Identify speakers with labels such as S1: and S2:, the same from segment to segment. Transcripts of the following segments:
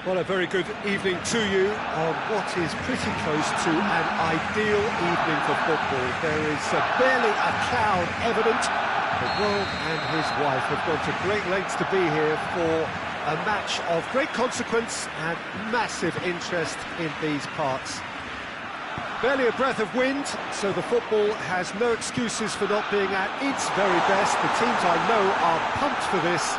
S1: Well, a very good evening to you on what is pretty close to an ideal evening for football. There is barely a cloud evident. The world and his wife have gone to great lengths to be here for a match of great consequence and massive interest in these parts. Barely a breath of wind, so the football has no excuses for not being at its very best. The teams I know are pumped for this.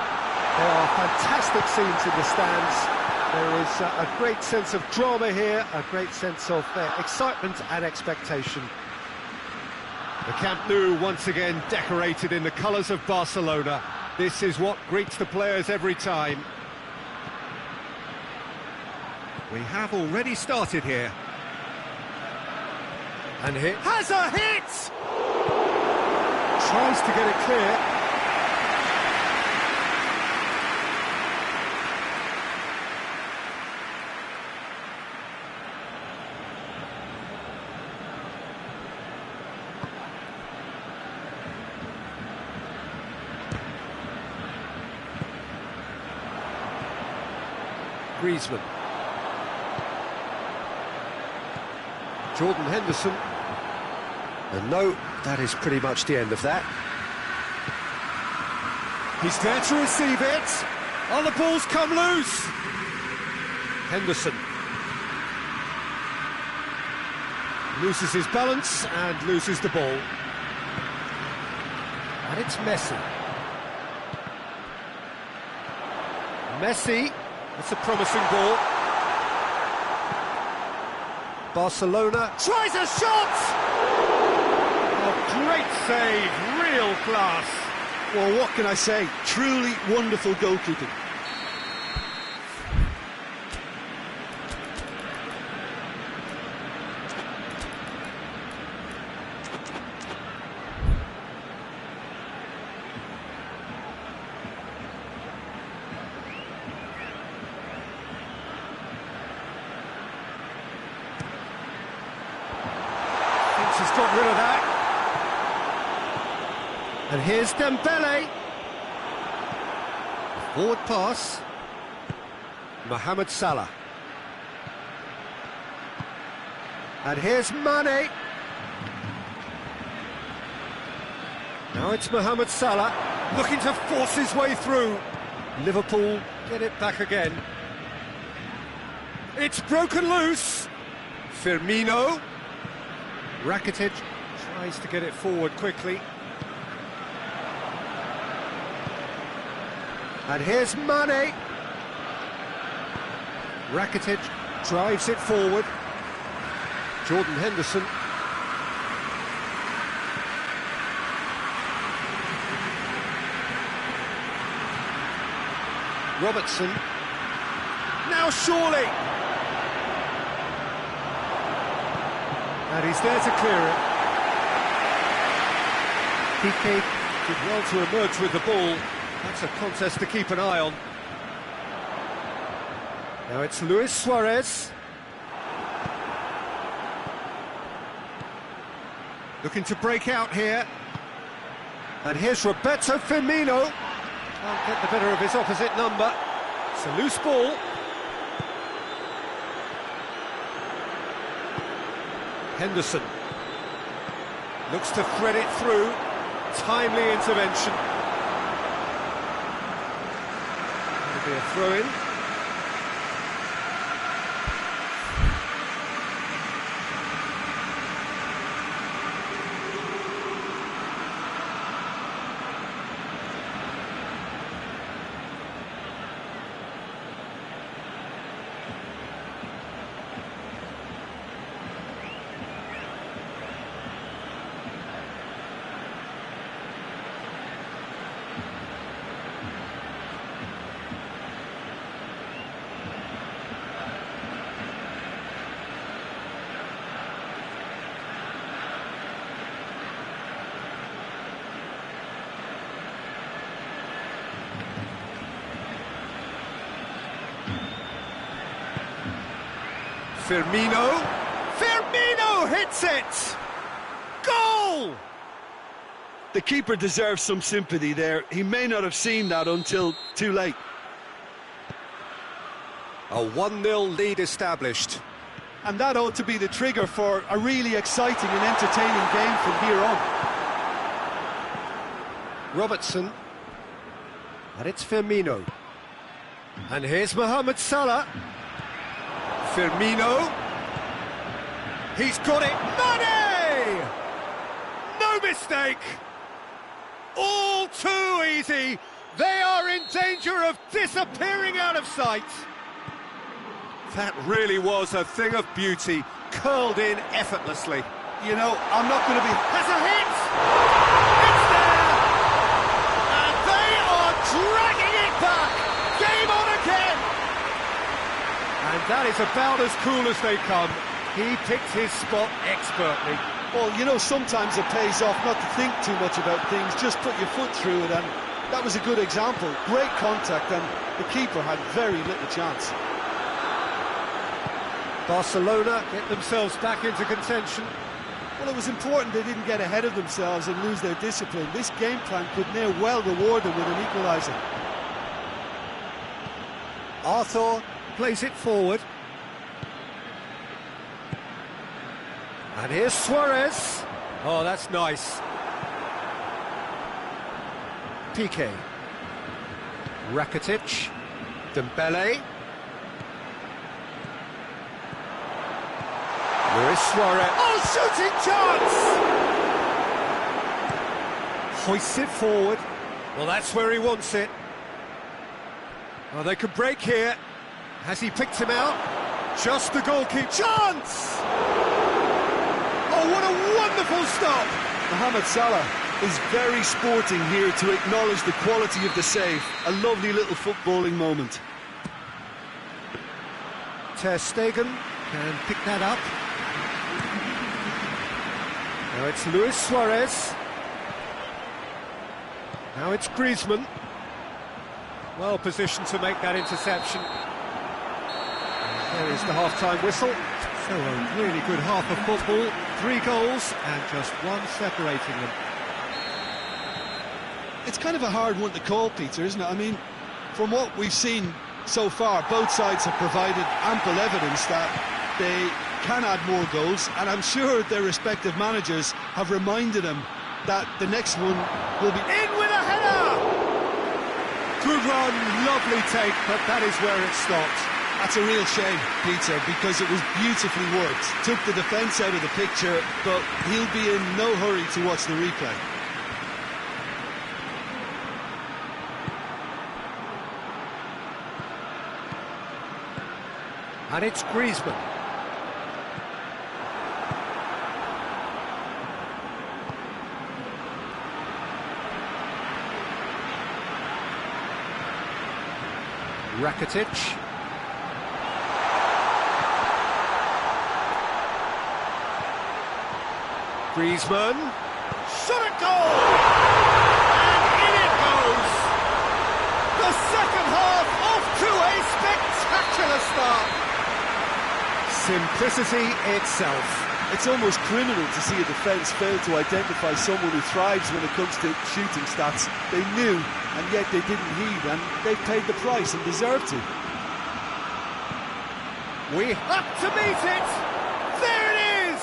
S1: There are fantastic scenes in the stands. There is a great sense of drama here, a great sense of excitement and expectation. The Camp Nou once again decorated in the colours of Barcelona. This is what greets the players every time. We have already started here. And hit. Has a hit! Tries to get it clear. Griezmann. Jordan Henderson. And no, that is pretty much the end of that. He's there to receive it. Oh, the ball's come loose. Henderson. Loses his balance and loses the ball. And it's Messi. Messi. It's a promising ball. Barcelona tries a shot! Oh, great save, real class.
S2: Well, what can I say? Truly wonderful goalkeeping.
S1: He's got rid of that. And here's Dembele. Forward pass. Mohamed Salah. And here's Mane. Now it's Mohamed Salah, looking to force his way through. Liverpool get it back again. It's broken loose. Firmino. Rakitic tries to get it forward quickly. And here's Mane. Rakitic drives it forward. Jordan Henderson. Robertson. Now surely. And he's there to clear it. Piqué did well to emerge with the ball. That's a contest to keep an eye on. Now it's Luis Suarez. Looking to break out here. And here's Roberto Firmino. Can't get the better of his opposite number. It's a loose ball. Henderson looks to thread it through. Timely intervention. It'll be a throw-in. Firmino hits it! Goal!
S2: The keeper deserves some sympathy there. He may not have seen that until too late.
S1: A 1-0 lead established.
S2: And that ought to be the trigger for a really exciting and entertaining game from here on.
S1: Robertson. And it's Firmino. And here's Mohamed Salah. Firmino. He's got it. Mane! No mistake! All too easy. They are in danger of disappearing out of sight. That really was a thing of beauty, curled in effortlessly.
S2: You know, I'm not going to be...
S1: That's a hit! It's there! And they are dragging it back! Game on again! And that is about as cool as they come. He picked his spot expertly.
S2: Well, you know, sometimes it pays off not to think too much about things, just put your foot through it, and that was a good example. Great contact, and the keeper had very little chance.
S1: Barcelona get themselves back into contention.
S2: Well, it was important they didn't get ahead of themselves and lose their discipline. This game plan could near well reward them with an equaliser.
S1: Arthur plays it forward. And here's Suarez. Oh, that's nice. Piqué. Rakitic. Dembele. Luis Suarez. Oh, shooting chance! Hoists it forward. Well, that's where he wants it. Oh, they could break here. Has he picked him out? Just the goalkeeper. Chance! Oh, what a wonderful stop!
S2: Mohamed Salah is very sporting here to acknowledge the quality of the save. A lovely little footballing moment.
S1: Ter Stegen can pick that up. Now it's Luis Suarez. Now it's Griezmann. Well positioned to make that interception. There is the half-time whistle. So a really good half of football. 3 goals and just one separating them.
S2: It's kind of a hard one to call, Peter, isn't it? I mean, from what we've seen so far, both sides have provided ample evidence that they can add more goals, and I'm sure their respective managers have reminded them that the next one will be
S1: in with a header! Good run, lovely take, but that is where it stopped.
S2: That's a real shame, Peter, because it was beautifully worked. Took the defence out of the picture, but he'll be in no hurry to watch the replay.
S1: And it's Griezmann. Rakitic. Griezmann. Shot at goal! And in it goes! The second half off to a spectacular start! Simplicity itself.
S2: It's almost criminal to see a defence fail to identify someone who thrives when it comes to shooting stats. They knew, and yet they didn't heed, and they paid the price and deserved to.
S1: We have to meet it! There it is!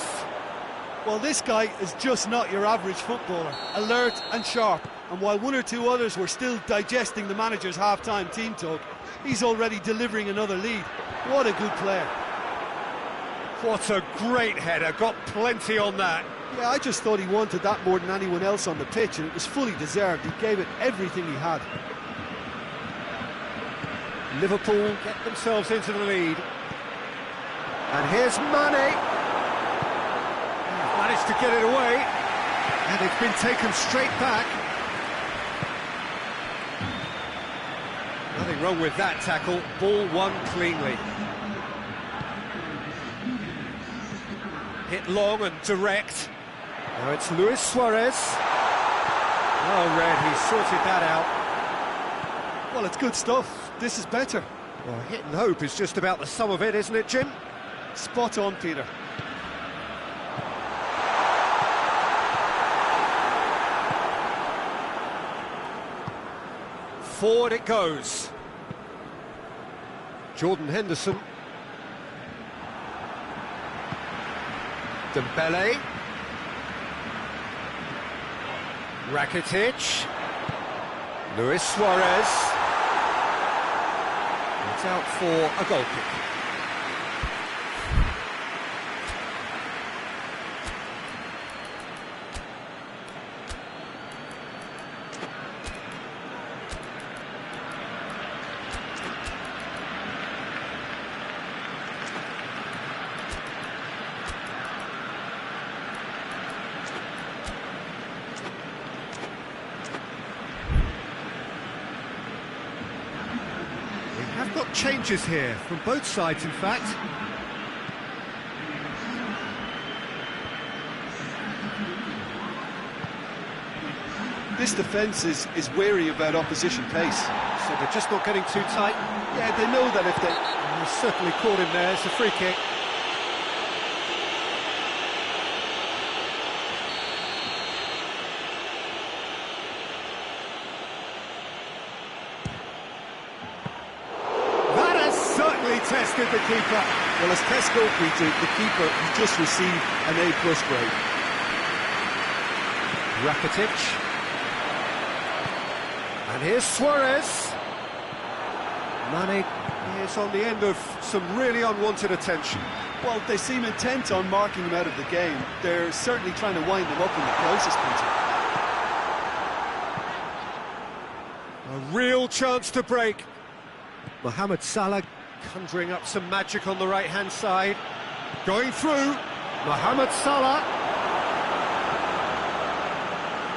S2: Well, this guy is just not your average footballer. Alert and sharp, and while one or two others were still digesting the manager's half-time team talk, he's already delivering another lead. What a good player.
S1: What a great header, got plenty on that.
S2: Yeah, I just thought he wanted that more than anyone else on the pitch, and it was fully deserved. He gave it everything he had.
S1: Liverpool get themselves into the lead. And here's Mane. Managed to get it away. And it's been taken straight back. Nothing wrong with that tackle. Ball won cleanly. Hit long and direct. Now it's Luis Suarez. Oh, Red, he sorted that out.
S2: Well, it's good stuff. This is better.
S1: Well, hit and hope is just about the sum of it, isn't it, Jim?
S2: Spot on, Peter.
S1: Forward it goes. Jordan Henderson. Dembele. Rakitic. Luis Suarez. It's out for a goal kick. Have got changes here from both sides, in fact.
S2: This defence is wary about opposition pace.
S1: So they're just not getting too tight.
S2: Yeah, they know that if they...
S1: He's certainly caught him there. It's a free kick. Certainly tested the keeper.
S2: Well, as test goalkeeper, the keeper has just received an A+ grade.
S1: Rakitic. And here's Suarez. Mane is on the end of some really unwanted attention.
S2: Well, they seem intent on marking him out of the game. They're certainly trying to wind him up in the process, Peter.
S1: A real chance to break. Mohamed Salah conjuring up some magic on the right-hand side. Going through. Mohamed Salah.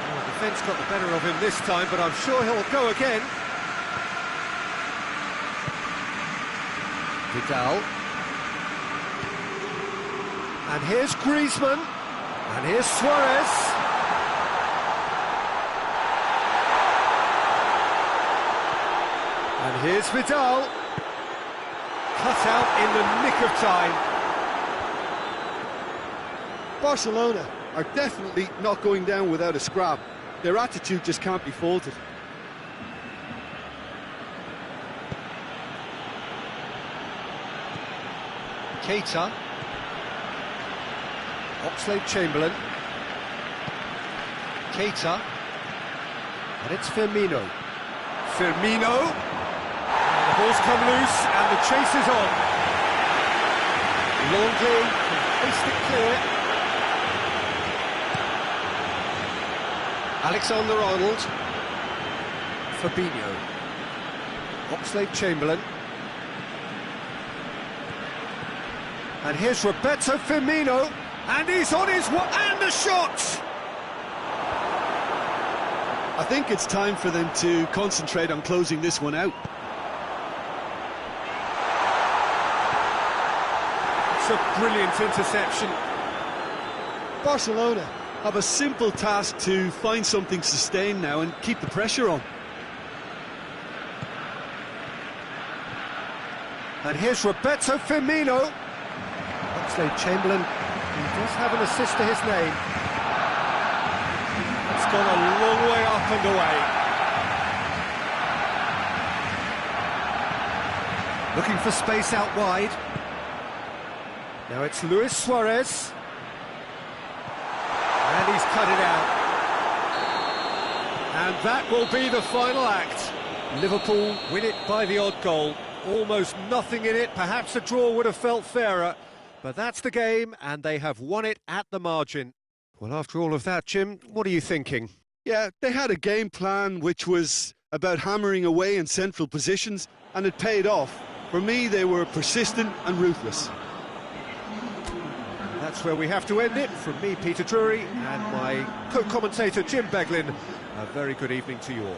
S1: Oh, the defence got the better of him this time, but I'm sure he'll go again. Vidal. And here's Griezmann. And here's Suarez. And here's Vidal. Cut out in the nick of time.
S2: Barcelona are definitely not going down without a scrap. Their attitude just can't be faulted.
S1: Keita. Oxlade-Chamberlain. Keita. And it's Firmino. Firmino. The ball's come loose and the chase is on. Longley can hoist it clear. Alexander-Arnold. Fabinho. Oxlade-Chamberlain. And here's Roberto Firmino. And he's on his way. And the shot!
S2: I think it's time for them to concentrate on closing this one out.
S1: It's a brilliant interception.
S2: Barcelona have a simple task to find something sustained now and keep the pressure on.
S1: And here's Roberto Firmino. Oxlade-Chamberlain, he does have an assist to his name. It's gone a long way up and away. Looking for space out wide. Now it's Luis Suarez. And he's cut it out. And that will be the final act. Liverpool win it by the odd goal. Almost nothing in it. Perhaps a draw would have felt fairer. But that's the game, and they have won it at the margin. Well, after all of that, Jim, what are you thinking?
S2: Yeah, they had a game plan which was about hammering away in central positions, and it paid off. For me, they were persistent and ruthless.
S1: That's where we have to end it. From me, Peter Drury, and my co-commentator, Jim Beglin, a very good evening to you all.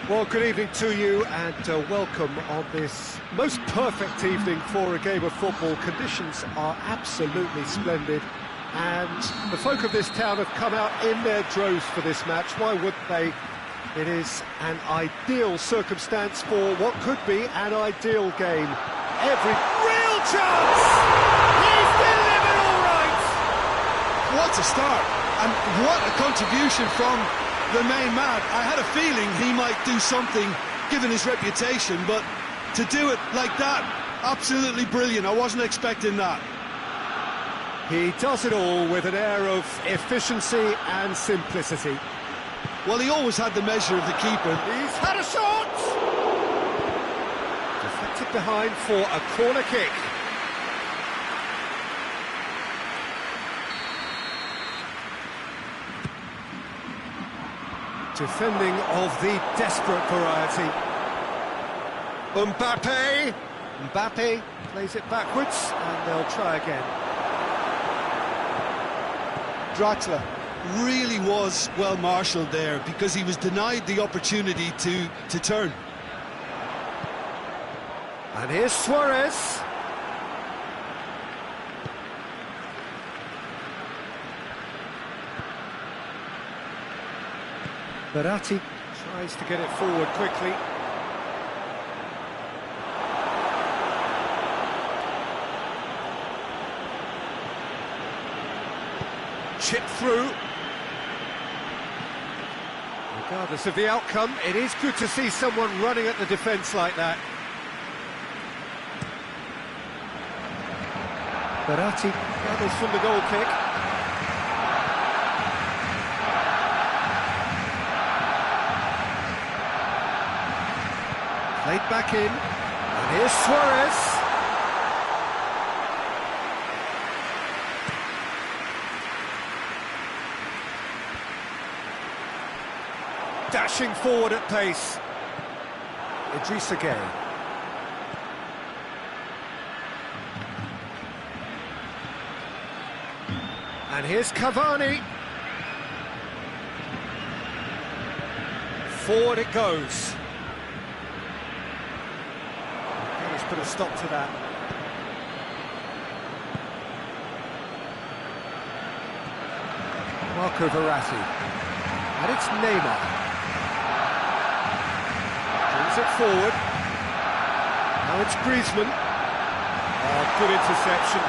S1: Well, good evening to you and welcome on this most perfect evening for a game of football. Conditions are absolutely splendid and the folk of this town have come out in their droves for this match. Why wouldn't they? It is an ideal circumstance for what could be an ideal game. Every real chance! He's delivered all right!
S2: What a start, and what a contribution from the main man. I had a feeling he might do something, given his reputation, but to do it like that, absolutely brilliant. I wasn't expecting that.
S1: He does it all with an air of efficiency and simplicity.
S2: Well, he always had the measure of the keeper.
S1: He's had a shot! Deflected behind for a corner kick. Defending of the desperate variety. Mbappe plays it backwards and they'll try again.
S2: Draxler really was well marshalled there because he was denied the opportunity to turn.
S1: And here's Suarez. Verratti tries to get it forward quickly. Chip through. Regardless of the outcome, it is good to see someone running at the defence like that. Verratti gathers from the goal kick. Played back in, and here's Suarez. Dashing forward at pace. Idrissa Gueye. And here's Cavani. Forward it goes. He's put a stop to that. Marco Verratti. And it's Neymar. Brings it forward. Now it's Griezmann. Oh, good interception.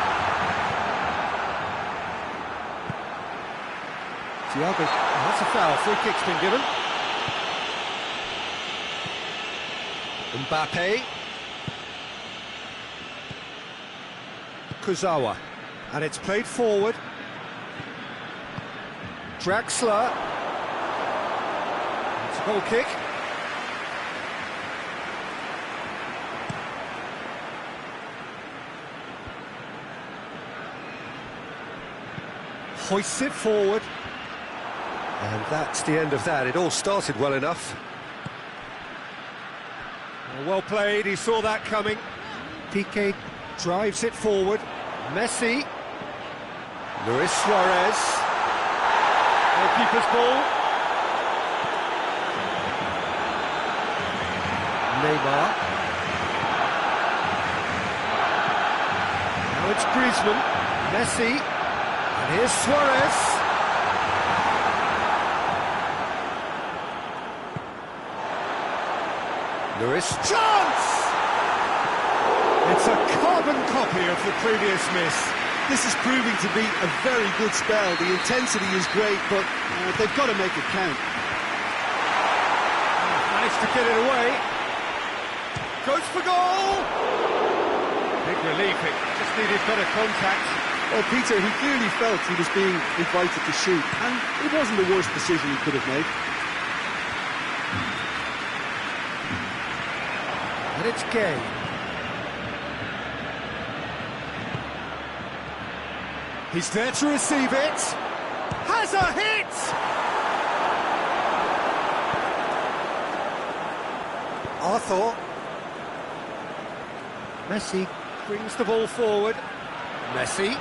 S1: Thiago, oh, that's a foul. Free kick's been given. Mbappe. Kurzawa. And it's played forward. Draxler. It's a goal kick. Hoists it forward. And that's the end of that. It all started well enough. Well played, he saw that coming. Piqué drives it forward. Messi. Luis Suarez. Goalkeeper's ball. Neymar. Now it's Griezmann. Messi. And here's Suarez. Luis. Chance! It's a carbon copy of the previous miss.
S2: This is proving to be a very good spell. The intensity is great, but they've got to make it count.
S1: Managed to get it away. Goes for goal! Big relief, it just needed better contact.
S2: Well, Peter, he clearly felt he was being invited to shoot, and it wasn't the worst decision he could have made.
S1: And it's Gueye. He's there to receive it. Has a hit! Arthur. Messi brings the ball forward. Messi.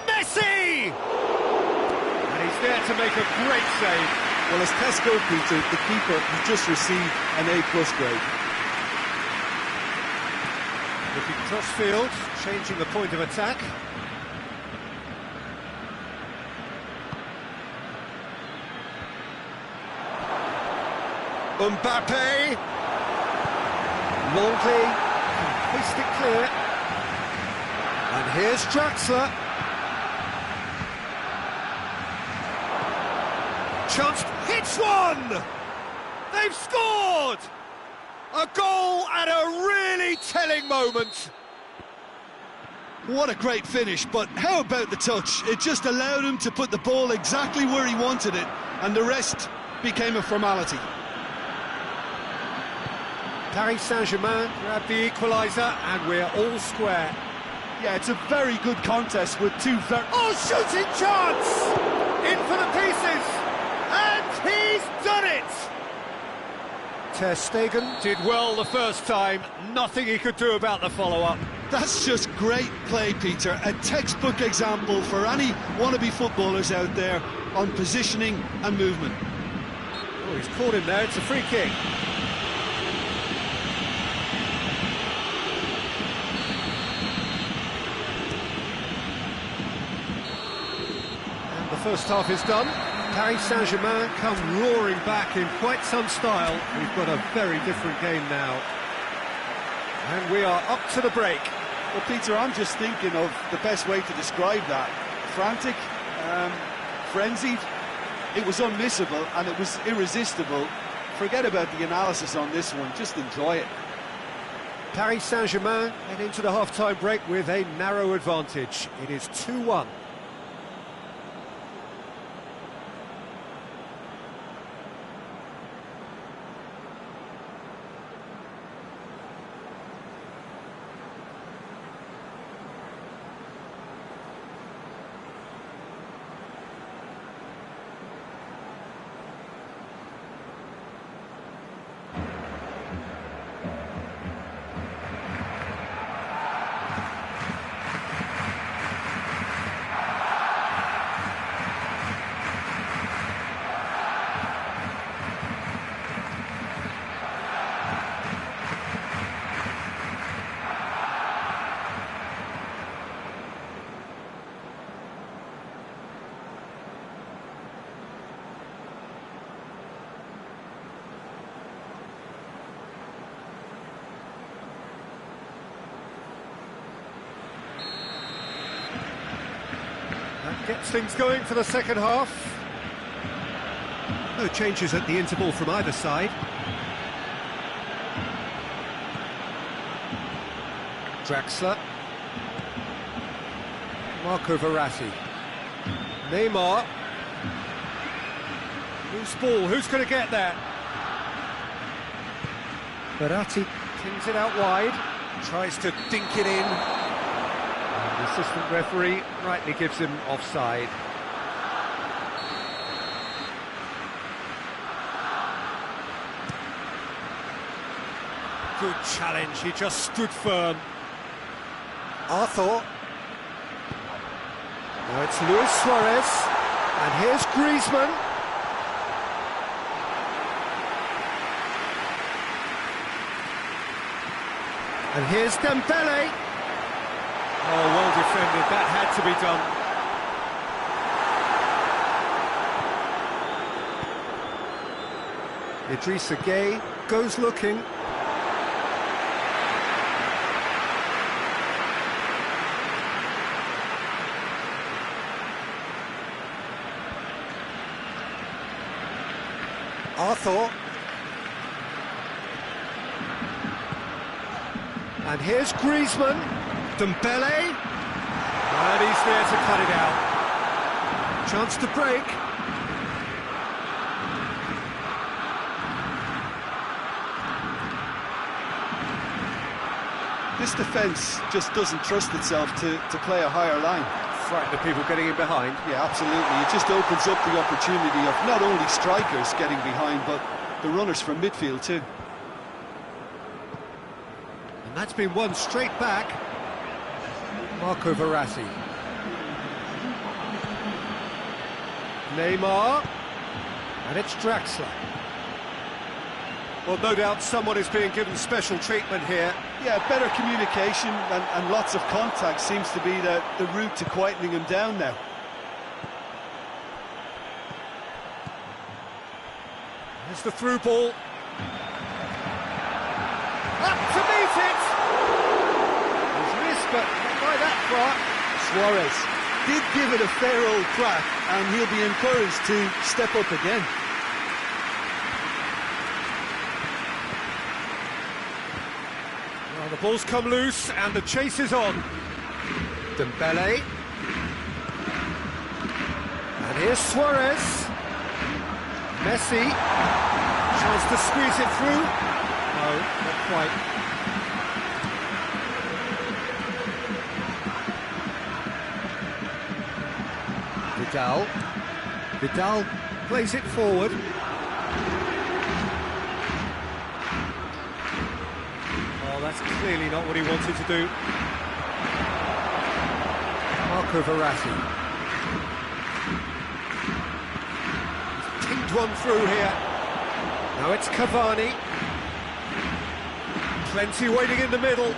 S1: Messi! And he's there to make a great save.
S2: Well, as tests go, Peter, the keeper has just received an A+ grade.
S1: Looking cross-field, changing the point of attack. Mbappe. Longley can hoist it clear. And here's Draxler. Chance, hits one! They've scored! A goal at a really telling moment.
S2: What a great finish, but how about the touch? It just allowed him to put the ball exactly where he wanted it, and the rest became a formality.
S1: Paris Saint-Germain grab the equaliser, and we're all square.
S2: Yeah, it's a very good contest with two very...
S1: Oh, shooting chance! In for the pieces! And he's done it! Ter Stegen did well the first time, nothing he could do about the follow-up.
S2: That's just great play, Peter. A textbook example for any wannabe footballers out there on positioning and movement.
S1: Oh, he's caught him there, it's a free kick. And the first half is done. Paris Saint-Germain come roaring back in quite some style. We've got a very different game now. And we are up to the break.
S2: Well, Peter, I'm just thinking of the best way to describe that. Frantic, frenzied. It was unmissable and it was irresistible. Forget about the analysis on this one, just enjoy it.
S1: Paris Saint-Germain head into the half-time break with a narrow advantage. It is 2-1. That gets things going for the second half. No changes at the interval from either side. Draxler. Marco Verratti. Neymar. Loose ball, who's going to get there? Verratti pings it out wide, tries to dink it in. And the assistant referee rightly gives him offside. Good challenge, he just stood firm. Arthur. Now it's Luis Suarez, and here's Griezmann. And here's Dembele. Oh, well defended, that had to be done. Idrissa Gueye goes looking. Arthur. And here's Griezmann. Dembele. And he's there to cut it out. Chance to break.
S2: This defence just doesn't trust itself to play a higher line.
S1: Frighten the people getting in behind.
S2: Yeah, absolutely. It just opens up the opportunity of not only strikers getting behind, but the runners from midfield too.
S1: And that's been won straight back. Marco Verratti. Neymar. And it's Draxler. Well, no doubt someone is being given special treatment here.
S2: Yeah, better communication and lots of contact seems to be the route to quietening him down now.
S1: There's the through ball. Up to meet it! He's missed, but not by that far.
S2: Suarez did give it a fair old crack, and he'll be encouraged to step up again.
S1: Well, the ball's come loose, and the chase is on. Dembele. And here's Suarez. Messi. Chance to squeeze it through. No, not quite. Vidal plays it forward. Oh, that's clearly not what he wanted to do. Marco Verratti. He's pinged one through here. Now it's Cavani. Plenty waiting in the middle.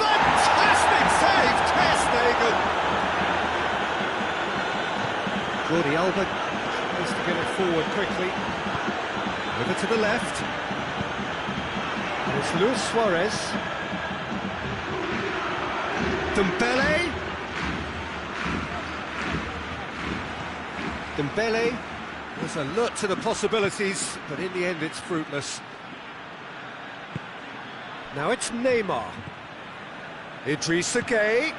S1: Fantastic save, Ter Stegen. Jordi Alba tries to get it forward quickly. Over to the left. It's Luis Suarez. Dembele was alert to the possibilities, but in the end it's fruitless. Now it's Neymar. Idrissa Gueye.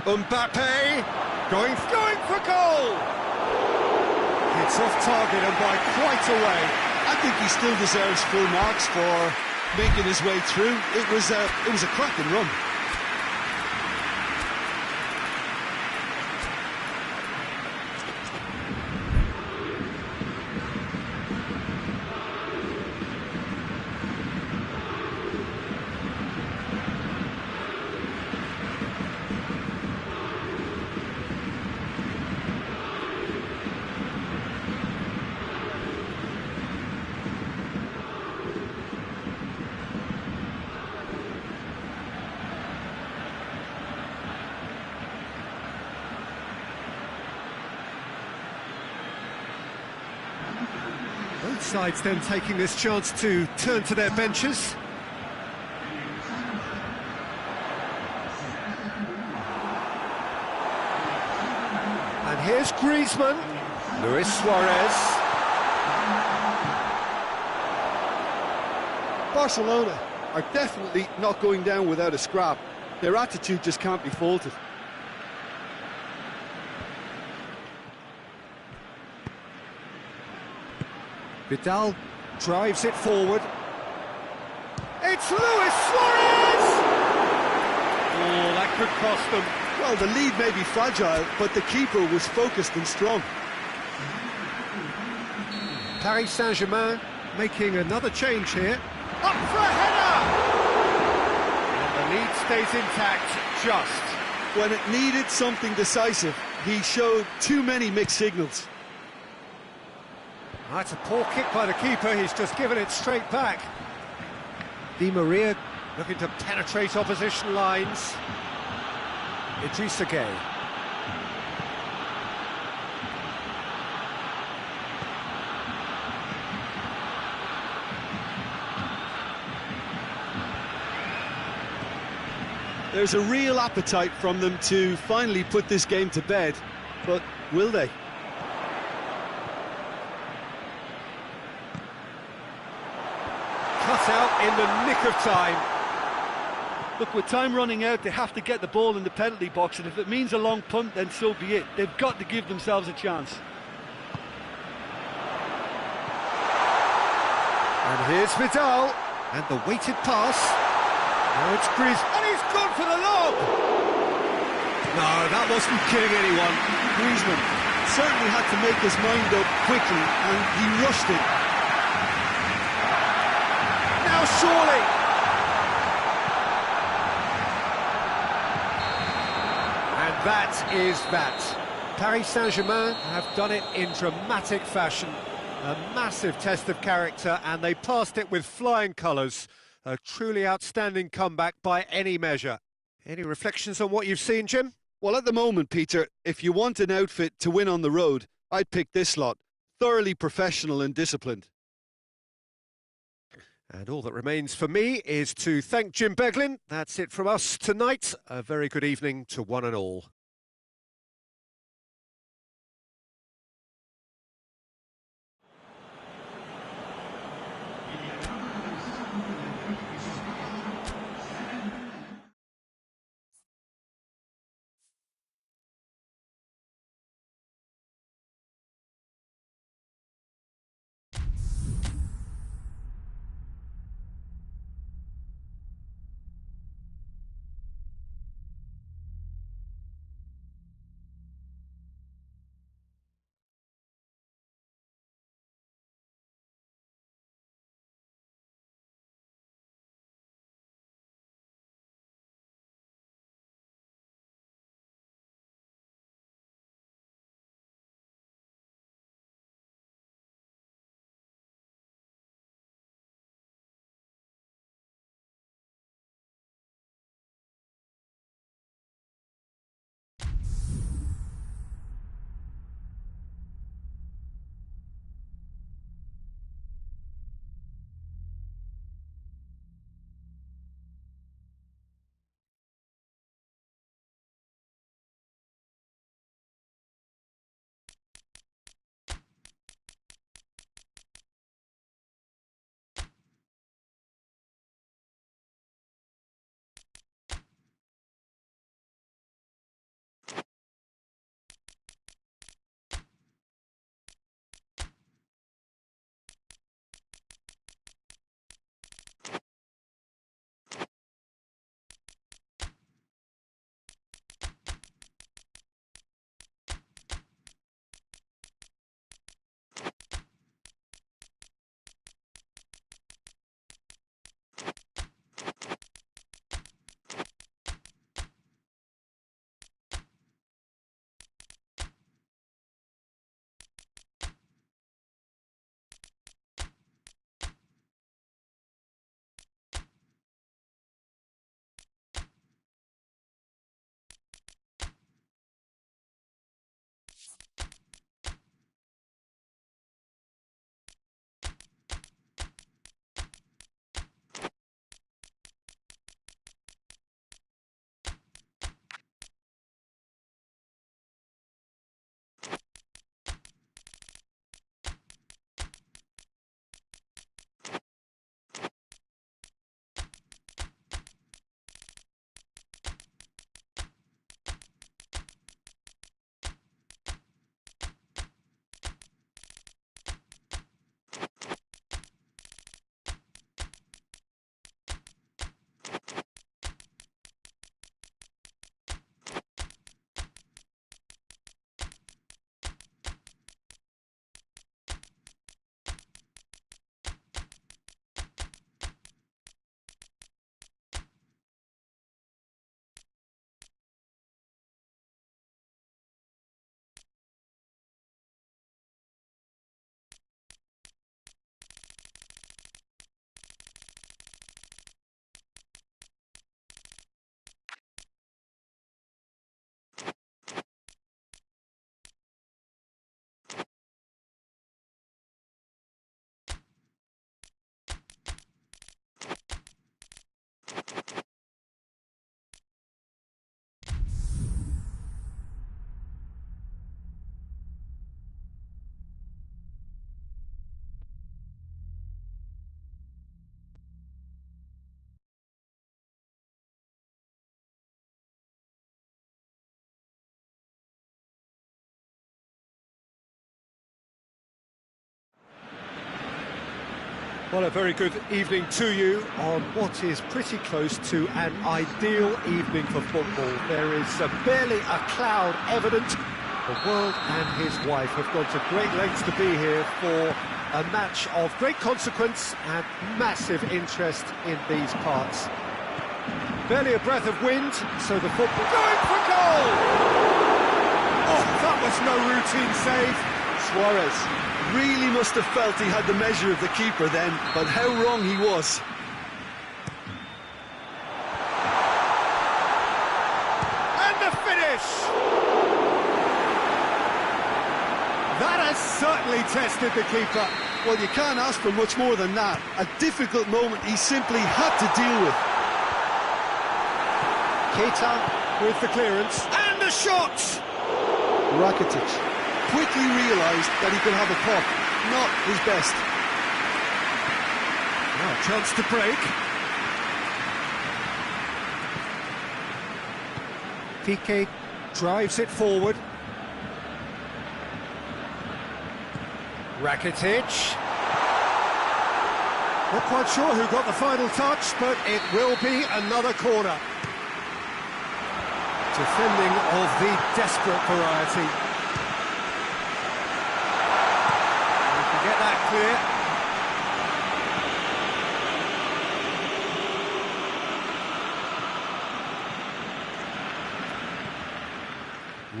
S1: Mbappe going for goal. It's off target and by quite a way.
S2: I think he still deserves full marks for making his way through. It was a cracking run.
S1: Both sides then taking this chance to turn to their benches. And here's Griezmann. Luis Suarez.
S2: Barcelona are definitely not going down without a scrap. Their attitude just can't be faulted.
S1: Vidal drives it forward. It's Luis Suarez! Oh, that could cost them.
S2: Well, the lead may be fragile, but the keeper was focused and strong.
S1: Paris Saint-Germain making another change here. Up for a header! And the lead stays intact, just.
S2: When it needed something decisive, he showed too many mixed signals.
S1: That's a poor kick by the keeper, he's just given it straight back. Di Maria looking to penetrate opposition lines. Idrissa Gueye.
S2: There's a real appetite from them to finally put this game to bed, but will they?
S1: Cut out in the nick of time.
S2: Look, with time running out, they have to get the ball in the penalty box, and if it means a long punt, then so be it. They've got to give themselves a chance.
S1: And here's Vidal, and the weighted pass. Now it's Griezmann, and he's gone for the lob! No, that wasn't kidding anyone.
S2: Griezmann certainly had to make his mind up quickly, and he rushed it.
S1: Now surely! And that is that. Paris Saint-Germain have done it in dramatic fashion. A massive test of character, and they passed it with flying colours. A truly outstanding comeback by any measure. Any reflections on what you've seen, Jim?
S2: Well, at the moment, Peter, if you want an outfit to win on the road, I'd pick this lot. Thoroughly professional and disciplined.
S1: And all that remains for me is to thank Jim Beglin. That's it from us tonight. A very good evening to one and all. Well, a very good evening to you on what is pretty close to an ideal evening for football. There is barely a cloud evident. The world and his wife have gone to great lengths to be here for a match of great consequence and massive interest in these parts. Barely a breath of wind, so the football going for goal! Oh, that was no routine save.
S2: Suarez really must have felt he had the measure of the keeper then, but how wrong he was.
S1: And the finish! That has certainly tested the keeper.
S2: Well, you can't ask for much more than that. A difficult moment he simply had to deal with.
S1: Keita with the clearance. And the shot!
S2: Rakitic quickly realised that he could have a pop. Not his best.
S1: Now, chance to break. Piqué drives it forward. Rakitic. Not quite sure who got the final touch, but it will be another corner. Defending of the desperate variety. We can get that clear.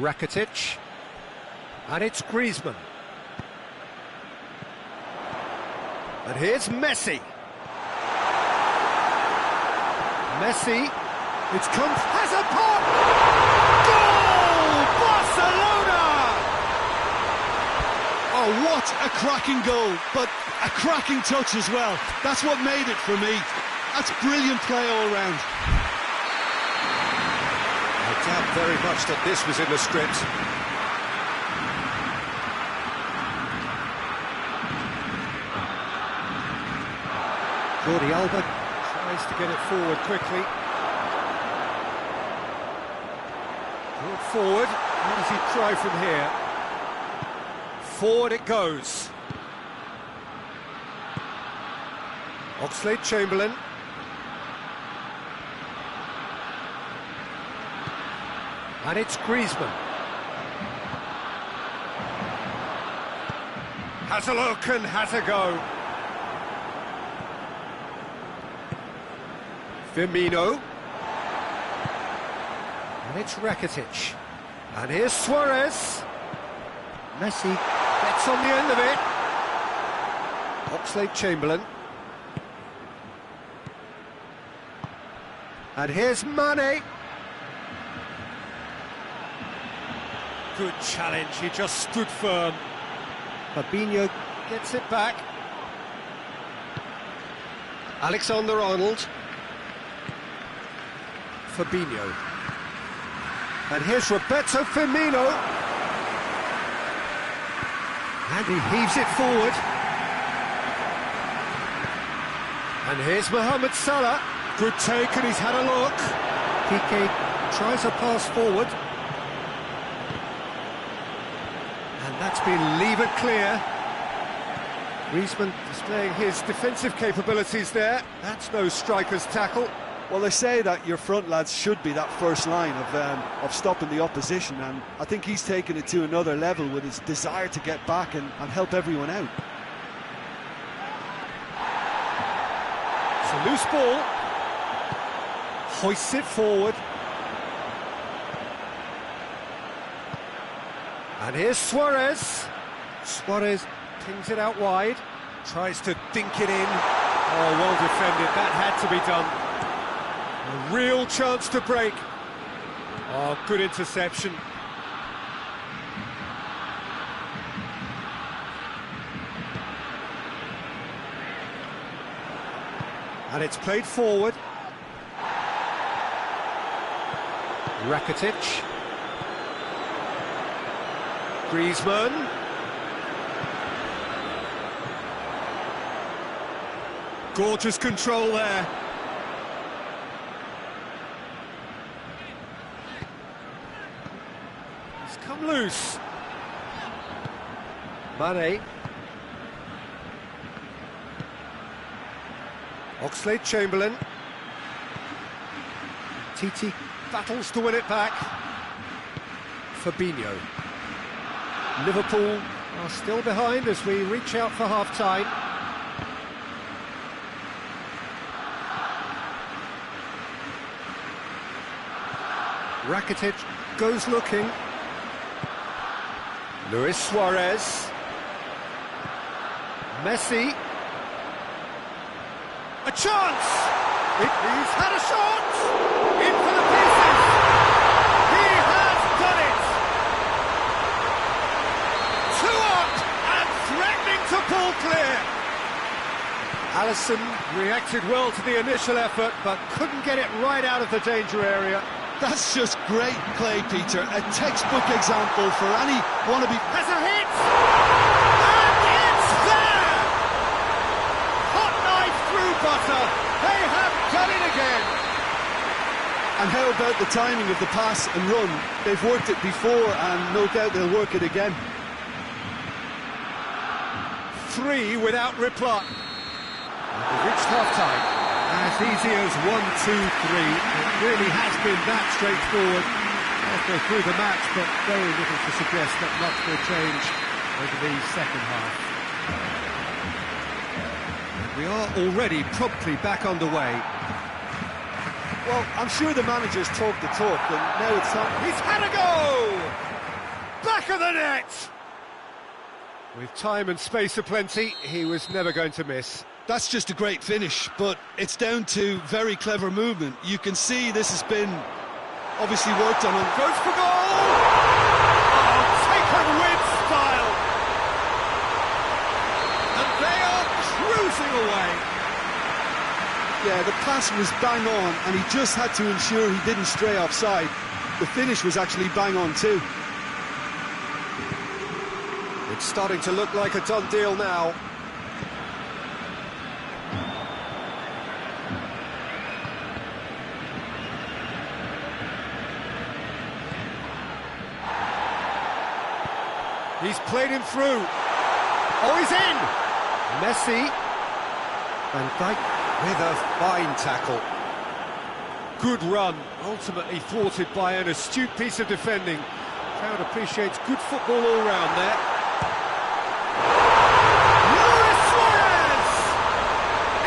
S1: Rakitic. And it's Griezmann. And here's Messi. Messi, it's come, has a pop! Goal! Barcelona!
S2: Oh, what a cracking goal, but a cracking touch as well. That's what made it for me. That's brilliant play all round.
S1: I doubt very much that this was in the script. Jordi Alba tries to get it forward quickly. Brought forward. How does he try from here? Forward it goes. Oxlade-Chamberlain. And it's Griezmann. Has a look and has a go. Firmino. And it's Rakitic. And here's Suarez. Messi gets on the end of it. Oxlade-Chamberlain. And here's Mane. Good challenge, he just stood firm. Fabinho gets it back. Alexander-Arnold. Fabinho. And here's Roberto Firmino. And he heaves it forward. And here's Mohamed Salah. Good take, and he's had a look. Piqué tries a pass forward. And that's been levered clear. Griezmann displaying his defensive capabilities there. That's no striker's tackle.
S2: Well, they say that your front lads should be that first line of stopping the opposition, and I think he's taken it to another level with his desire to get back and help everyone out.
S1: It's a loose ball. Hoists it forward. And here's Suarez. Suarez pings it out wide. Tries to dink it in. Oh, well defended. That had to be done. A real chance to break. Oh, good interception. And it's played forward. Rakitic. Griezmann. Gorgeous control there. It's come loose. Mane. Oxlade-Chamberlain. Titi battles to win it back. Fabinho. Liverpool are still behind as we reach out for half-time. Rakitic goes looking. Luis Suarez. Messi. A chance! He's had a shot! In for the pieces! He has done it! 2 up and threatening to pull clear! Alisson reacted well to the initial effort, but couldn't get it right out of the danger area.
S2: That's just great play, Peter. A textbook example for any wannabe.
S1: Has a hit! And it's there! Hot knife through butter. They have done it again.
S2: And how about the timing of the pass and run? They've worked it before, and no doubt they'll work it again.
S1: 3 without reply. We've reached half-time. As easy as 1, 2, 3. It really has been that straightforward. Halfway through the match, but very little to suggest that much will change over the second half. We are already promptly back underway.
S2: Well, I'm sure the manager's talked the talk, and now it's time.
S1: He's had a go! Back of the net! With time and space aplenty, he was never going to miss.
S2: That's just a great finish, but it's down to very clever movement. You can see this has been obviously worked on.
S1: Goes for goal! Oh, taken with style! And they are cruising away.
S2: Yeah, the pass was bang on, and he just had to ensure he didn't stray offside. The finish was actually bang on too.
S1: It's starting to look like a done deal now. He's played him through. Oh, he's in! Messi. Van Dijk with a fine tackle. Good run, ultimately thwarted by an astute piece of defending. Crowd appreciates good football all round there. Luis Suarez!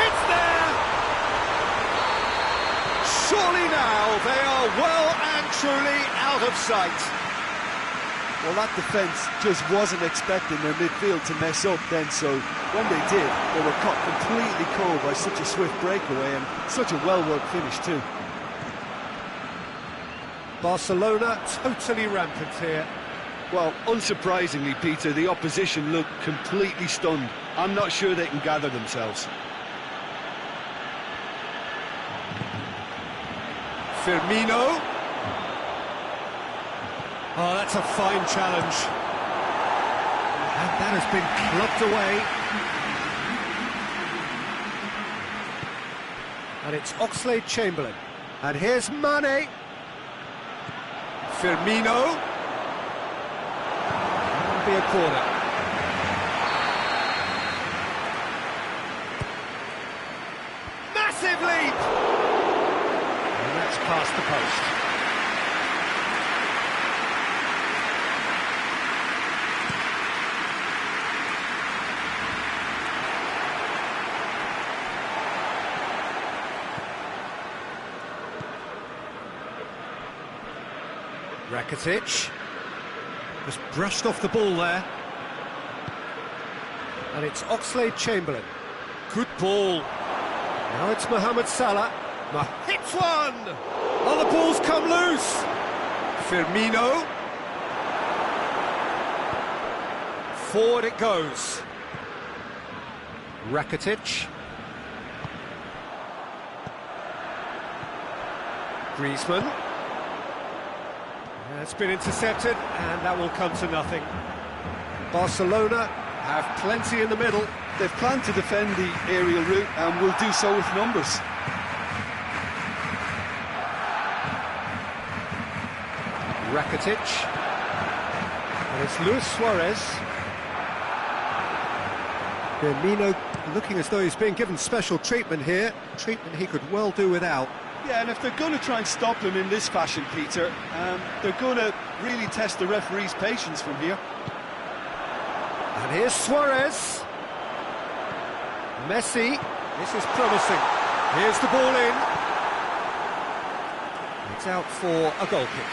S1: It's there! Surely now they are well and truly out of sight.
S2: Well, that defence just wasn't expecting their midfield to mess up then, so when they did, they were caught completely cold by such a swift breakaway and such a well-worked finish too.
S1: Barcelona totally rampant here.
S2: Well, unsurprisingly, Peter, the opposition looked completely stunned. I'm not sure they can gather themselves.
S1: Firmino. Oh, that's a fine challenge. And that has been clubbed away. And it's Oxlade-Chamberlain. And here's Mane. Firmino. That'll be a corner. Massive leap! And that's past the post. Rakitic just brushed off the ball there, and it's Oxlade-Chamberlain. Good ball. Now it's Mohamed Salah. Hits one. Oh, the ball's come loose. Firmino. Forward it goes. Rakitic. Griezmann. It's been intercepted, and that will come to nothing. Barcelona have plenty in the middle.
S2: They've planned to defend the aerial route and will do so with numbers.
S1: Rakitic. And it's Luis Suarez. Firmino looking as though he's being given special treatment here. Treatment he could well do without.
S2: Yeah, and if they're going to try and stop him in this fashion, Peter, they're going to really test the referee's patience from here.
S1: And here's Suarez. Messi. This is promising. Here's the ball in. It's out for a goal kick.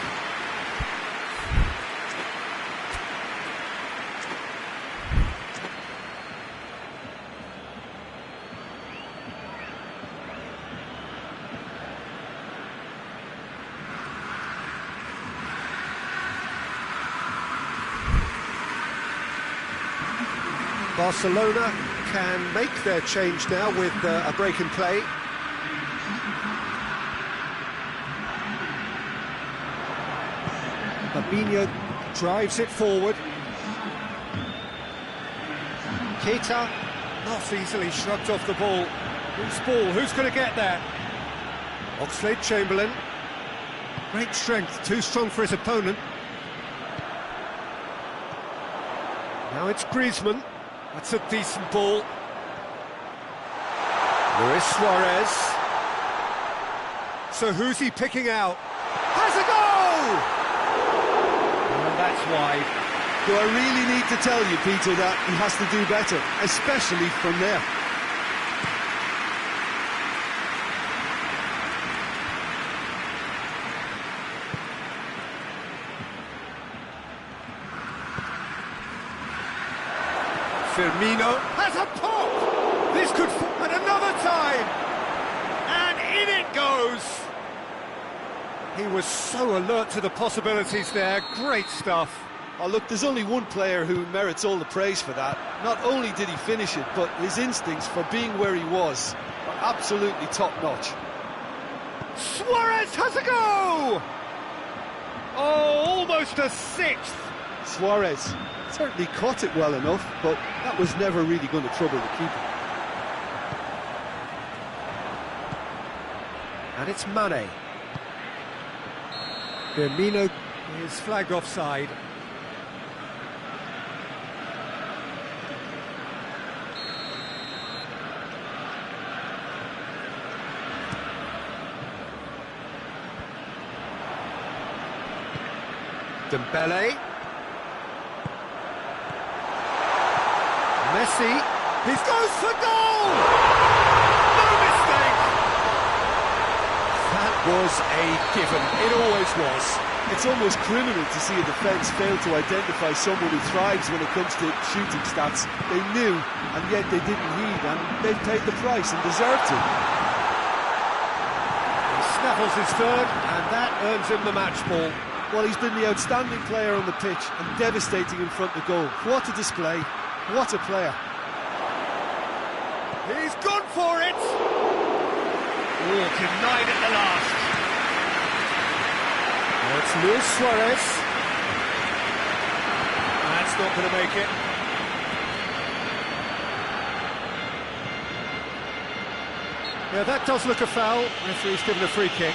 S1: Barcelona can make their change now with a break in play. Fabinho drives it forward. Keita, not easily shrugged off the ball. Who's ball? Who's going to get there? Oxlade-Chamberlain. Great strength, too strong for his opponent. Now it's Griezmann. That's a decent ball. Luis Suarez. So who's he picking out? Has a goal! And that's wide.
S2: Do I really need to tell you, Peter, that he has to do better, especially from there?
S1: Firmino has a pop! This could... and another time! And in it goes! He was so alert to the possibilities there. Great stuff.
S2: Oh, look, there's only one player who merits all the praise for that. Not only did he finish it, but his instincts for being where he was are absolutely top-notch.
S1: Suarez has a go! Oh, almost a sixth!
S2: Suarez certainly caught it well enough, but that was never really going to trouble the keeper.
S1: And it's Mane. Firmino is flagged offside. Dembele. Messi. He goes for goal! No mistake! That was a given. It always was.
S2: It's almost criminal to see a defence fail to identify someone who thrives when it comes to shooting stats. They knew, and yet they didn't heed, and they've paid the price and deserved to.
S1: He snaffles his third, and that earns him the match ball.
S2: Well, he's been the outstanding player on the pitch and devastating in front of goal. What a display, what a player.
S1: He's gone for it! Oh, denied at the last. It's Luis Suarez. That's not going to make it. Yeah, that does look a foul. Referee's given a free kick.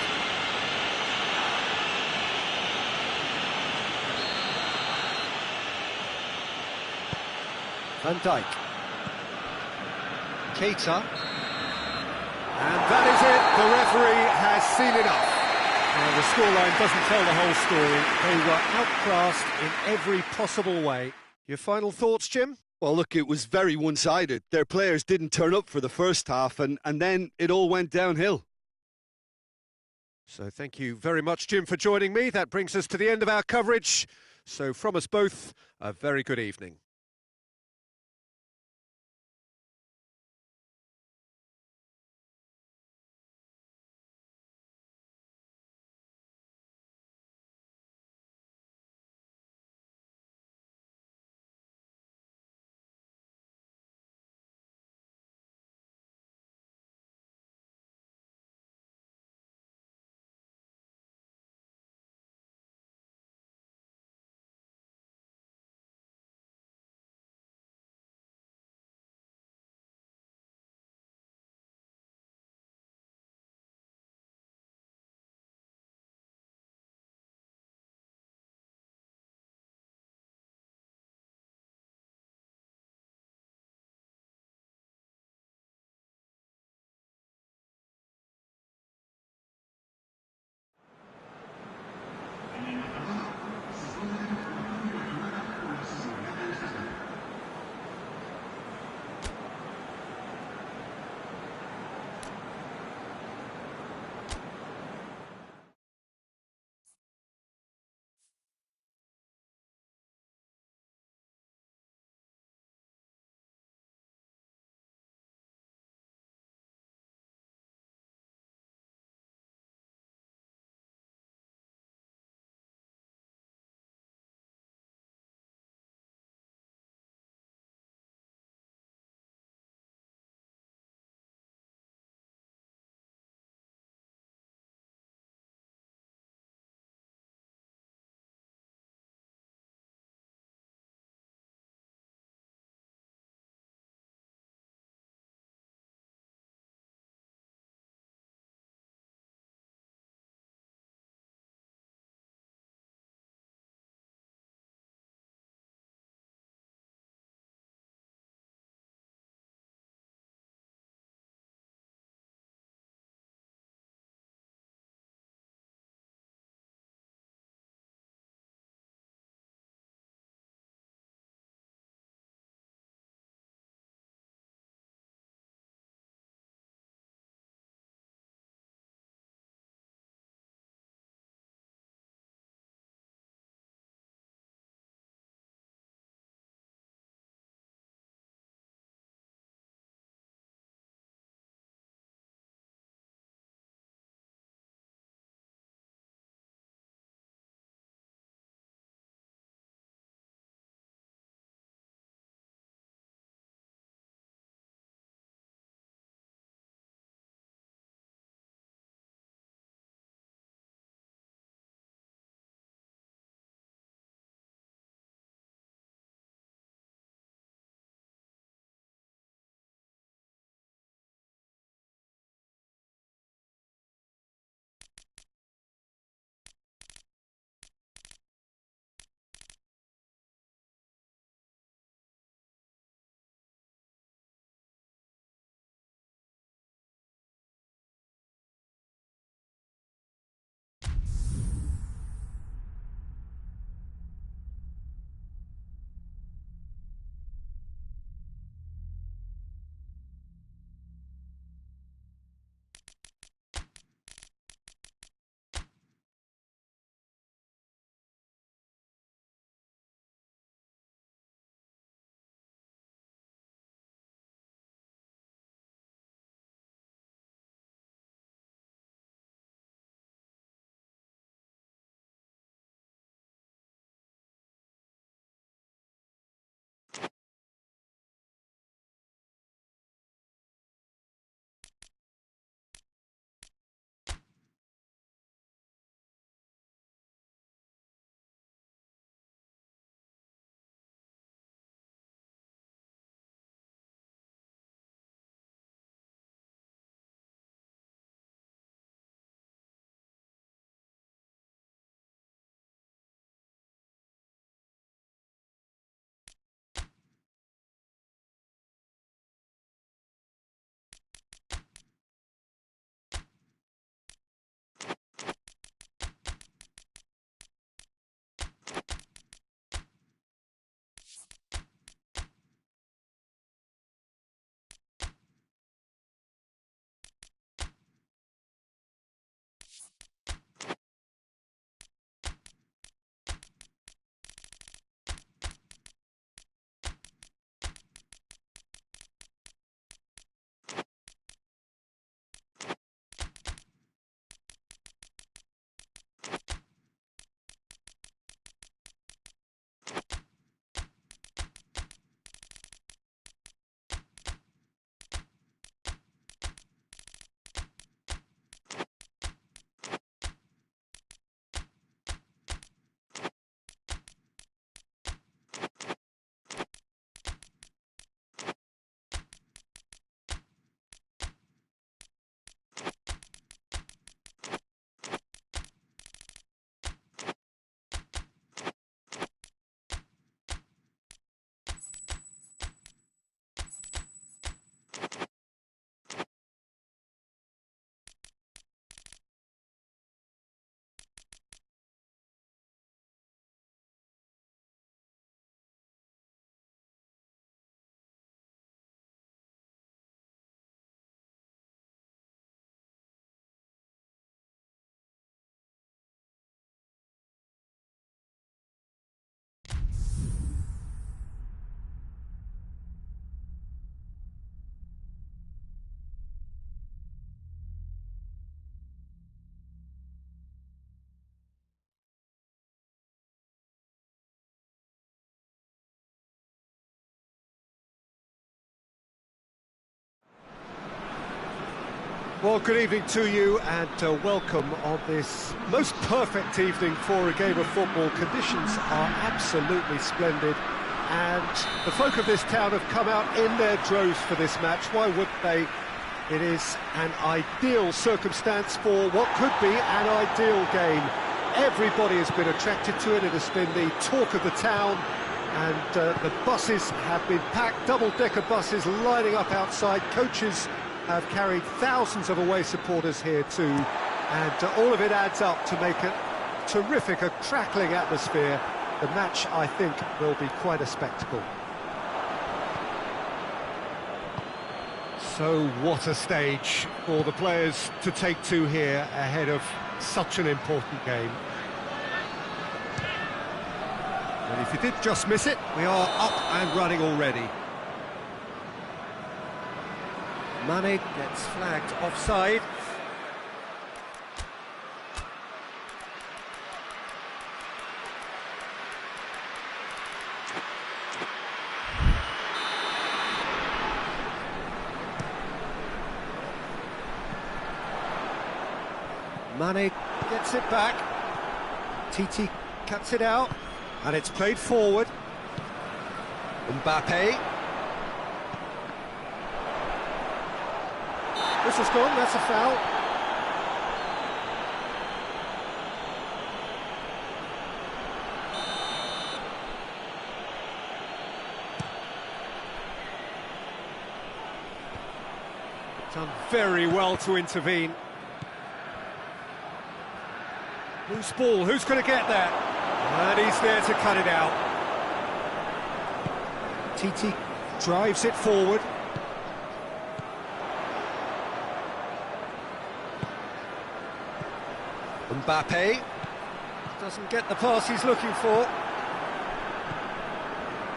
S1: Van Dijk. Keita. And that is it. The referee has seen enough. Well, the scoreline doesn't tell the whole story. They were outclassed in every possible way. Your final thoughts, Jim?
S2: Well, look, it was very one-sided. Their players didn't turn up for the first half, and then it all went downhill.
S1: So thank you very much, Jim, for joining me. That brings us to the end of our coverage. So from us both, a very good evening. Well, good evening to you and welcome on this most perfect evening for a game of football. Conditions are absolutely splendid and the folk of this town have come out in their droves for this match. Why wouldn't they? It is an ideal circumstance for what could be an ideal game. Everybody has been attracted to it. It has been the talk of the town and the buses have been packed, double-decker buses lining up outside. Coaches have carried thousands of away supporters here too, and all of it adds up to make a terrific, a crackling atmosphere. The match, I think, will be quite a spectacle. So what a stage for the players to take to here ahead of such an important game. And if you did just miss it, we are up and running already. Mane gets flagged offside. Mane gets it back. TT cuts it out, and it's played forward. Mbappe. This is gone, that's a foul. Done very well to intervene. Loose ball, who's going to get that? And he's there to cut it out. TT drives it forward. Mbappe doesn't get the pass he's looking for.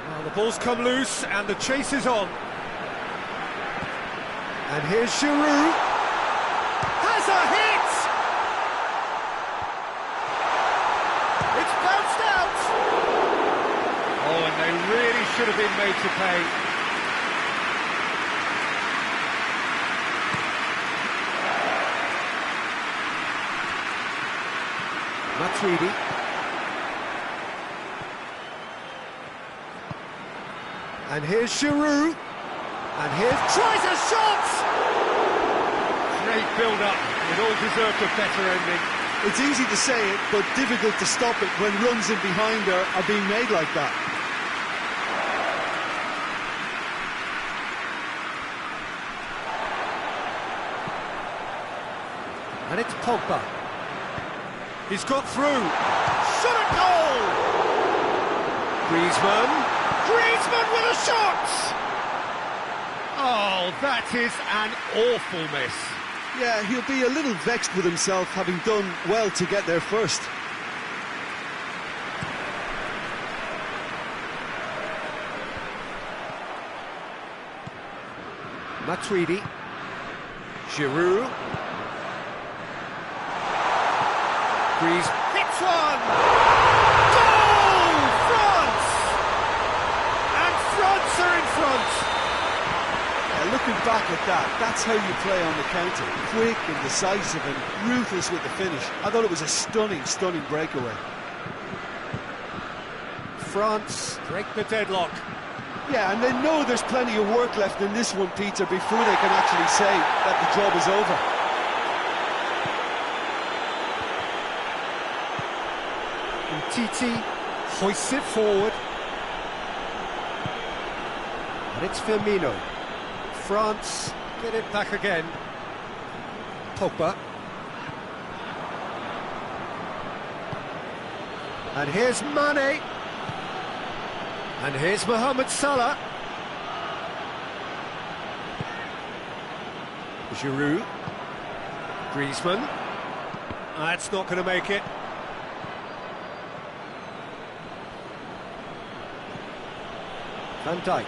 S1: Now the ball's come loose and the chase is on. And here's Giroud. Has a hit! It's bounced out! Oh, and they really should have been made to pay. Matuidi. And here's Giroud. And here's tries a shot! Great build-up. It all deserved a better ending.
S2: It's easy to say it, but difficult to stop it when runs in behind are being made like that.
S1: And it's Pogba. He's got through. Shot at goal! Griezmann. Griezmann with a shot! Oh, that is an awful miss.
S2: Yeah, he'll be a little vexed with himself, having done well to get there first.
S1: Matuidi. Giroud. Griezmann hits one! Goal! France! And France are in front!
S2: Looking back at that, that's how you play on the counter. Quick and decisive and ruthless with the finish. I thought it was a stunning, stunning breakaway.
S1: France break the deadlock.
S2: Yeah, and they know there's plenty of work left in this one, Peter, before they can actually say that the job is over.
S1: And TT hoists it forward. And it's Firmino. France get it back again. Pogba. And here's Mane. And here's Mohamed Salah. Giroud. Griezmann. That's not going to make it. Van Dijk.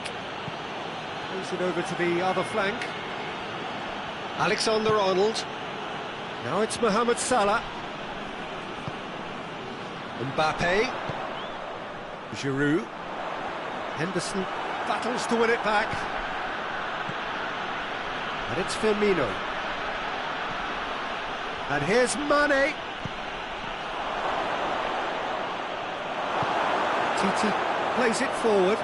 S1: Moves it over to the other flank. Alexander-Arnold. Now it's Mohamed Salah. Mbappe. Giroud. Henderson battles to win it back. And it's Firmino. And here's Mane. Titi plays it forward.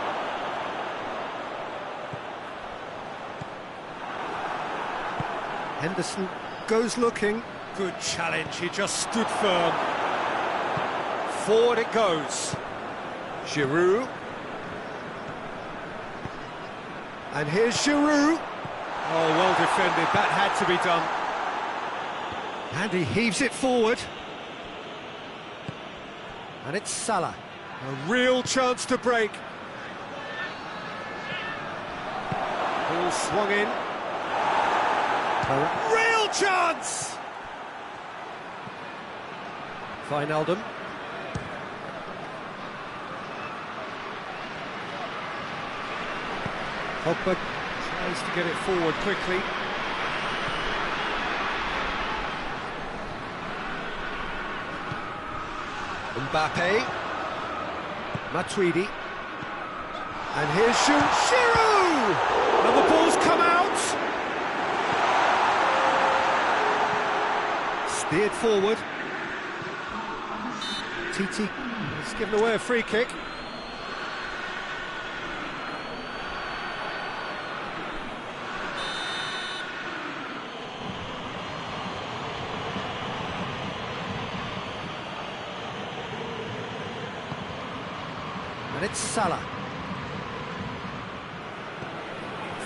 S1: Henderson goes looking. Good challenge, he just stood firm. Forward it goes. Giroud. And here's Giroud. Oh, well defended, that had to be done. And he heaves it forward. And it's Salah. A real chance to break. Ball swung in. A real chance! Wijnaldum. Pogba tries to get it forward quickly. Mbappe. Matuidi. And here's Giroud! And the ball's come out! Steered forward. Titi has given away a free kick. And it's Salah.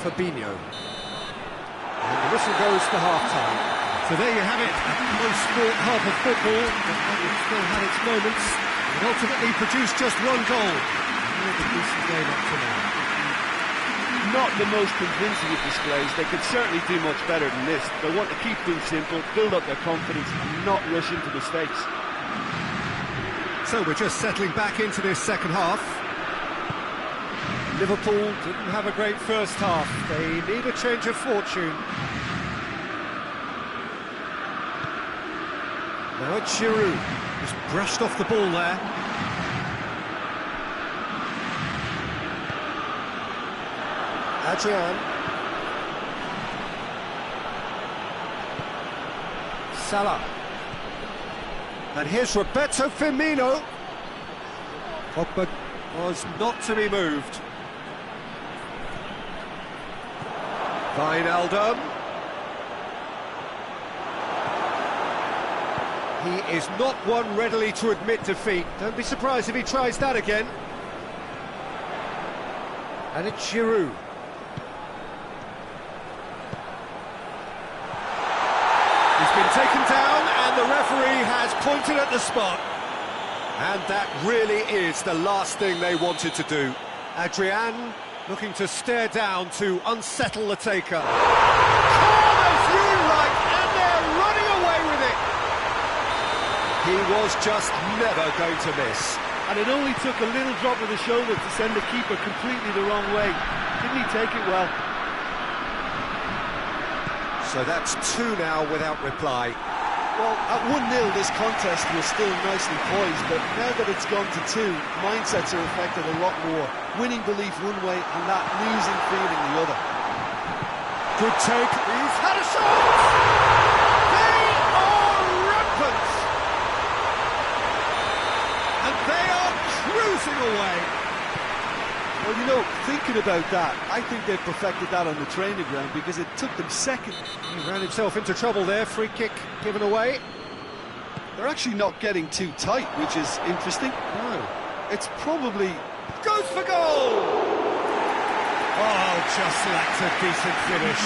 S1: Fabinho. And the whistle goes for half-time. So there you have it, the most sport hub of football, but it still had its moments. It ultimately produced just one goal. A decent game up to now.
S3: Not the most convincing of displays. They could certainly do much better than this. They want to keep things simple, build up their confidence and not rush into mistakes.
S1: So we're just settling back into this second half. Liverpool didn't have a great first half. They need a change of fortune. Now it's Giroud. Just brushed off the ball there. Adrian. Salah. And here's Roberto Firmino. Pogba was not to be moved. Wijnaldum. He is not one readily to admit defeat. Don't be surprised if he tries that again. And it's Giroud. He's been taken down and the referee has pointed at the spot. And that really is the last thing they wanted to do. Adrian looking to stare down to unsettle the taker. Calm as you like, and they're running away with it. He was just never going to miss.
S3: And it only took a little drop of the shoulder to send the keeper completely the wrong way. Didn't he take it well?
S1: So that's 2 now without reply.
S2: Well, at 1-0 this contest was still nicely poised, but now that it's gone to 2, mindsets are affected a lot more. Winning belief one way and that losing feeling the other.
S1: Good take. He's had a shot! They are rampant! And they are cruising away.
S2: Well, you know, thinking about that, I think they've perfected that on the training ground because it took them seconds.
S1: He ran himself into trouble there, free kick given away.
S2: They're actually not getting too tight, which is interesting.
S1: No.
S2: It's probably...
S1: Goes for goal! Oh, just lacks a decent finish.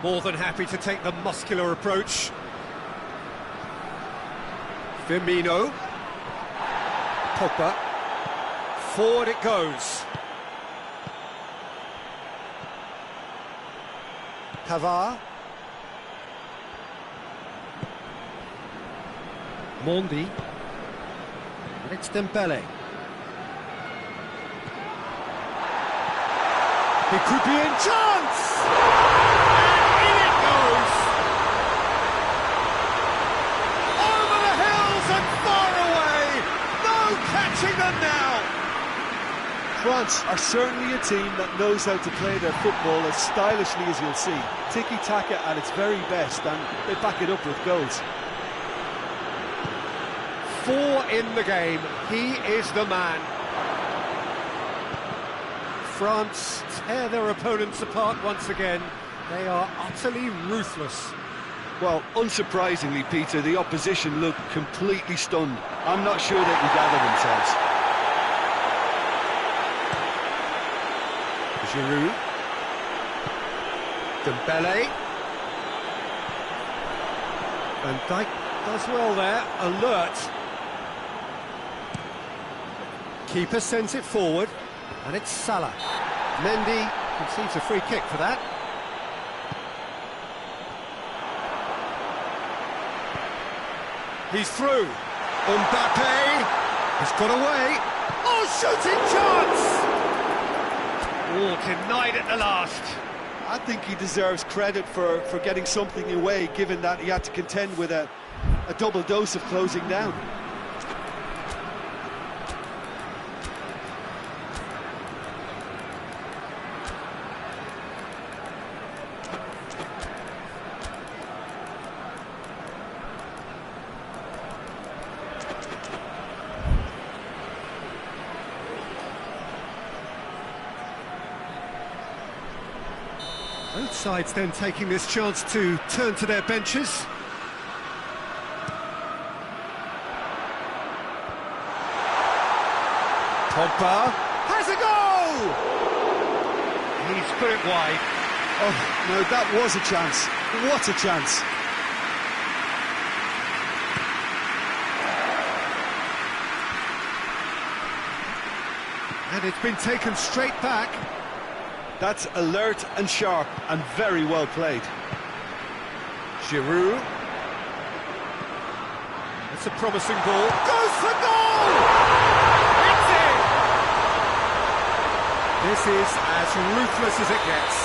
S1: More than happy to take the muscular approach. Firmino. Pogba. Forward it goes. Pavard. Mondi. And it's Dembele. It could be in chance! Over the
S2: France are certainly a team that knows how to play their football as stylishly as you'll see. Tiki-taka at its very best, and they back it up with goals.
S1: 4 in the game. He is the man. France tear their opponents apart once again. They are utterly ruthless.
S2: Well, unsurprisingly, Peter, the opposition look completely stunned. I'm not sure they can gather themselves.
S1: Giroud. Dembele. Van Dijk does well there, alert. Keeper sends it forward, and it's Salah. Mendy conceives a free kick for that. He's through. Mbappe has got away. Oh, shooting chance! Oh, denied at the last.
S2: I think he deserves credit for getting something away, given that he had to contend with a double dose of closing down.
S1: Both sides then taking this chance to turn to their benches. Pogba has a goal! He's put it wide.
S2: Oh, no, that was a chance. What a chance.
S1: And it's been taken straight back.
S2: That's alert and sharp and very well played.
S1: Giroud. It's a promising ball. Goes for goal! It's in! This is as ruthless as it gets.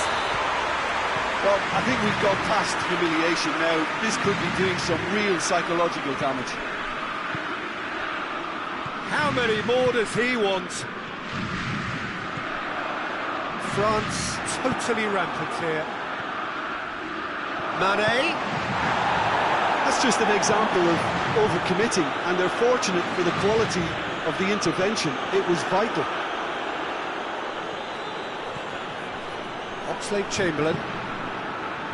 S2: Well, I think we've gone past humiliation now. This could be doing some real psychological damage.
S1: How many more does he want? France totally rampant here. Mane.
S2: That's just an example of overcommitting, and they're fortunate for the quality of the intervention. It was vital.
S1: Oxlade-Chamberlain.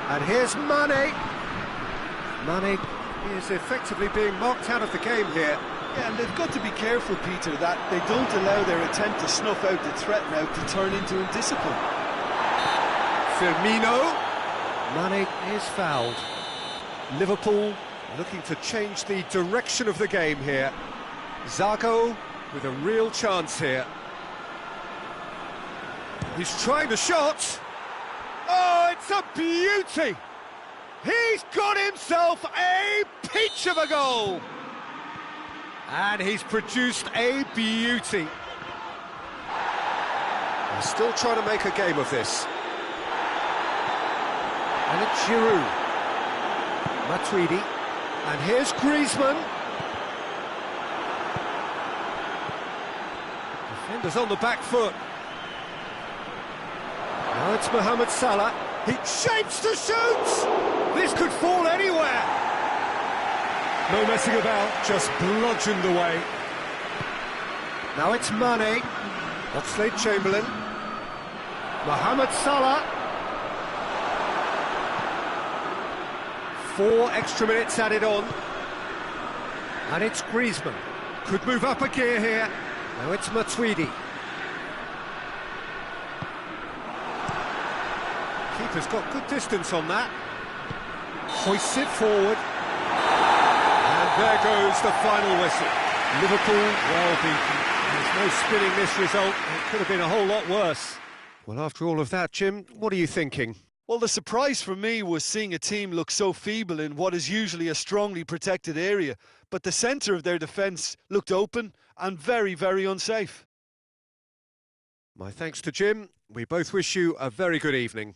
S1: And here's Mane. Mane is effectively being marked out of the game here.
S2: Yeah, and they've got to be careful, Peter, that they don't allow their attempt to snuff out the threat now to turn into indiscipline.
S1: Firmino. Mane is fouled. Liverpool looking to change the direction of the game here. Zago with a real chance here. He's trying the shot. Oh, it's a beauty! He's got himself a peach of a goal! And he's produced a beauty. He's still trying to make a game of this. And it's Giroud. Matuidi. And here's Griezmann. Defenders on the back foot. Now it's Mohamed Salah. He shapes to shoot! This could fall anywhere. No messing about, just bludgeoned away. Now it's Mane. Oxlade-Chamberlain. Mohamed Salah. 4 extra minutes added on. And it's Griezmann. Could move up a gear here. Now it's Matuidi. Keeper's got good distance on that. Hoists it forward. And there goes the final whistle. Liverpool well beaten. There's no spinning this result. It could have been a whole lot worse. Well, after all of that, Jim, what are you thinking?
S2: Well, the surprise for me was seeing a team look so feeble in what is usually a strongly protected area. But the centre of their defence looked open and very, very unsafe.
S1: My thanks to Jim. We both wish you a very good evening.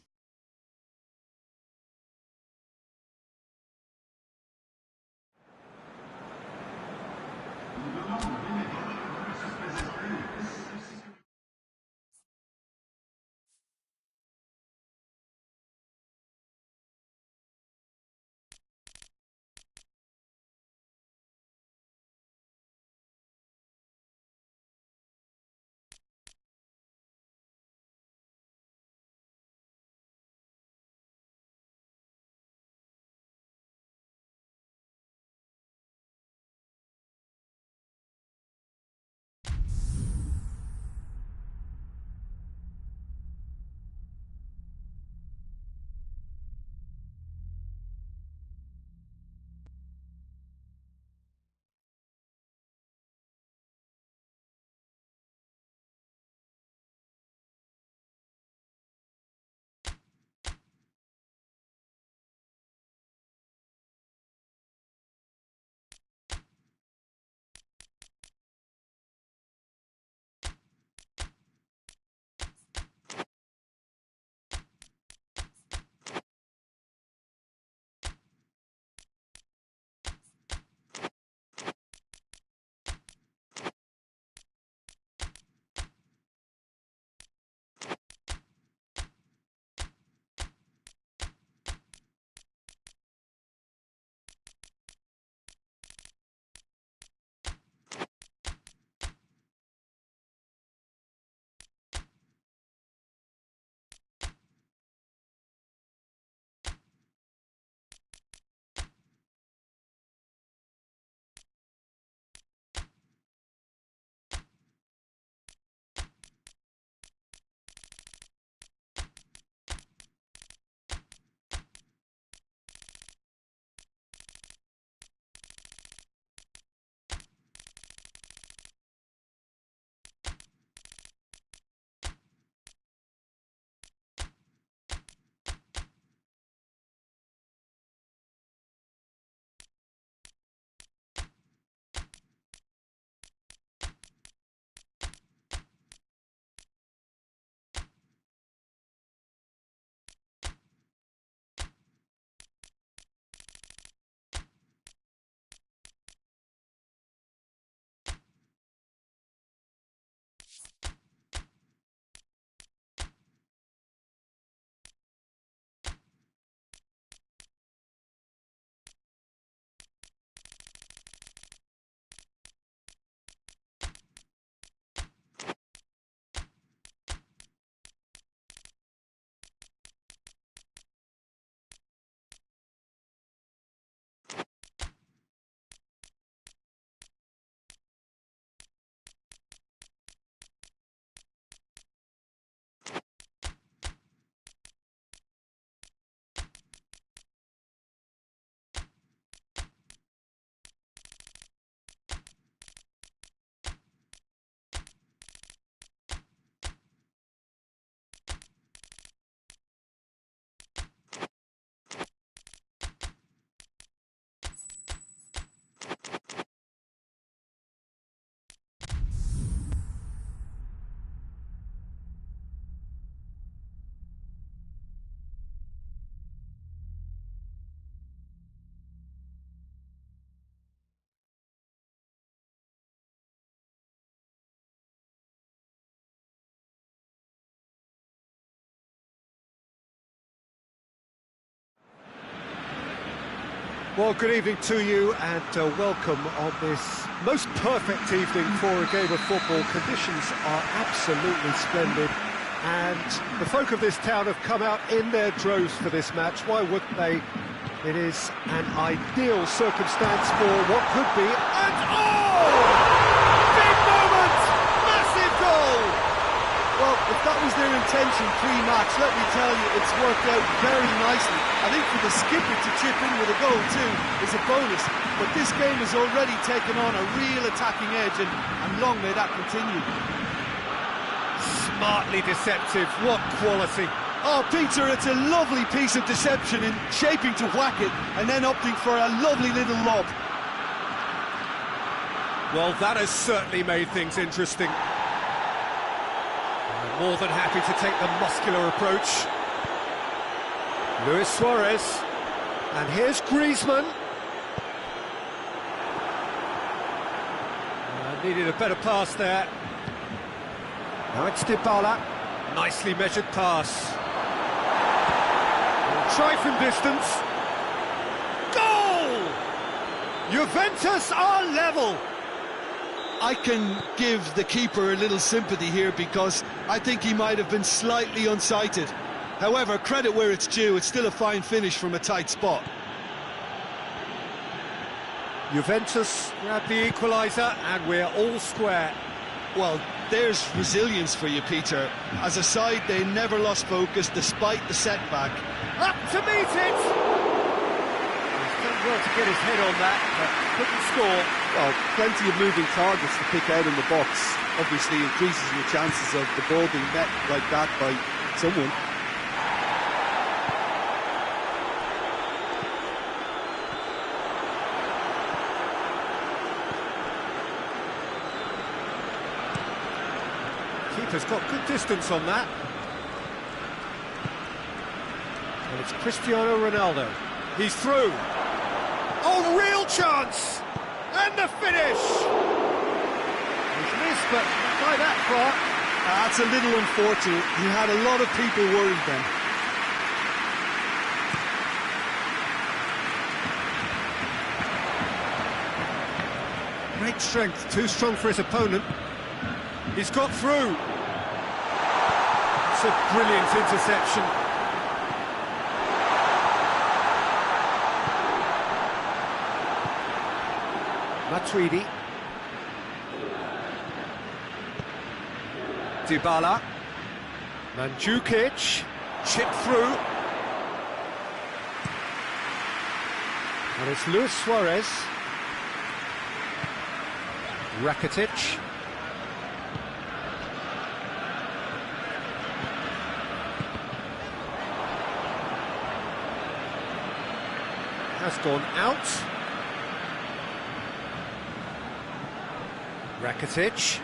S1: Well, good evening to you and welcome on this most perfect evening for a game of football. Conditions are absolutely splendid and the folk of this town have come out in their droves for this match. Why wouldn't they? It is an ideal circumstance for what could be, and oh! Big moment! Massive goal!
S2: Well, if that was their intention pre-match, let me tell you, it's worked out very nicely. I think for the skipper to chip in with a goal too is a bonus, but this game has already taken on a real attacking edge, and long may that continue.
S1: Smartly deceptive, what quality!
S2: Oh, Peter, it's a lovely piece of deception in shaping to whack it and then opting for a lovely little lob.
S1: Well, that has certainly made things interesting. I'm more than happy to take the muscular approach. Luis Suarez, and here's Griezmann. Needed a better pass there. Now it's Dybala. Nicely measured pass. Try from distance. Goal! Juventus are level.
S2: I can give the keeper a little sympathy here because I think he might have been slightly unsighted. However, credit where it's due, it's still a fine finish from a tight spot.
S1: Juventus grab the equaliser and we're all square.
S2: Well, there's resilience for you, Peter. As a side, they never lost focus despite the setback.
S1: Up to meet it! He's done well to get his head on that, but couldn't score.
S3: Well, plenty of moving targets to pick out in the box. Obviously increases your chances of the ball being met like that by someone.
S1: Keeper's got good distance on that. And it's Cristiano Ronaldo. He's through. Oh, real chance! And the finish! He's missed, but not by that far.
S2: That's a little unfortunate. He had a lot of people worried then.
S1: Great strength, too strong for his opponent. He's got through. It's a brilliant interception. Matuidi. Dybala. Mandzukic. Chip through. And it's Luis Suarez. Rakitic. Has gone out. Rakitic.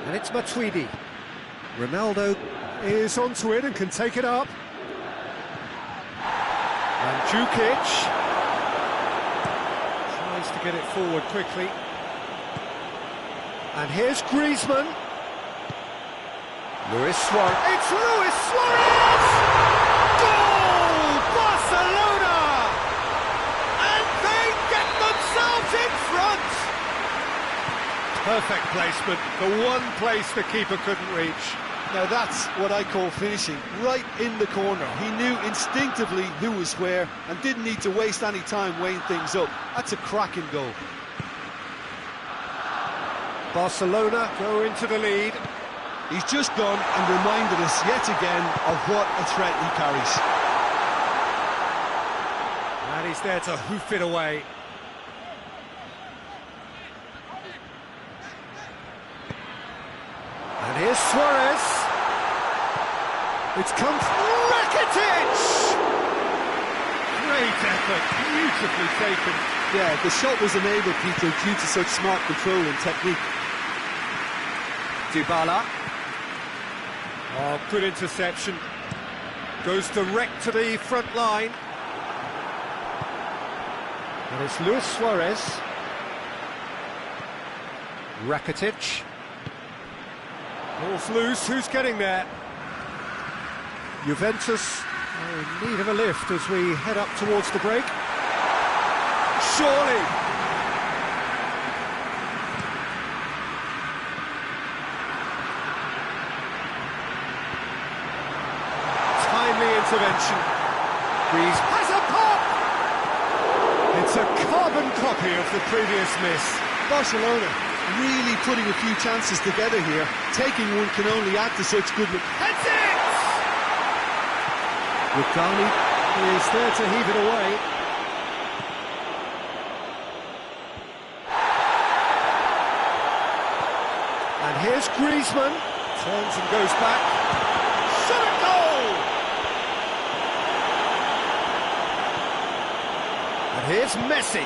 S1: And it's Matuidi. Ronaldo is onto it and can take it up. Mandzukic tries to get it forward quickly. And here's Griezmann. Luis Suarez. It's Luis Suarez! Goal! Barcelona! And they get themselves in front! Perfect placement, the one place the keeper couldn't reach.
S2: Now that's what I call finishing, right in the corner. He knew instinctively who was where and didn't need to waste any time weighing things up. That's a cracking goal.
S1: Barcelona go into the lead.
S2: He's just gone and reminded us yet again of what a threat he carries.
S1: And he's there to hoof it away. And here's Suarez. It's come through. Rakitic! Great effort, beautifully taken.
S3: Yeah, the shot was enabled, Peter, due to such smart control and technique.
S1: Dybala. Oh, good interception. Goes direct to the front line. And it's Luis Suarez. Rakitic. Ball's loose, who's getting there? Juventus are in need of a lift as we head up towards the break. Surely! Timely intervention. Greaves has a pop! It's a carbon copy of the previous miss.
S2: Barcelona really putting a few chances together here. Taking one can only add to such good luck.
S1: That's it! Rugani is there to heave it away. And here's Griezmann. Turns and goes back. Shot a goal! And here's Messi.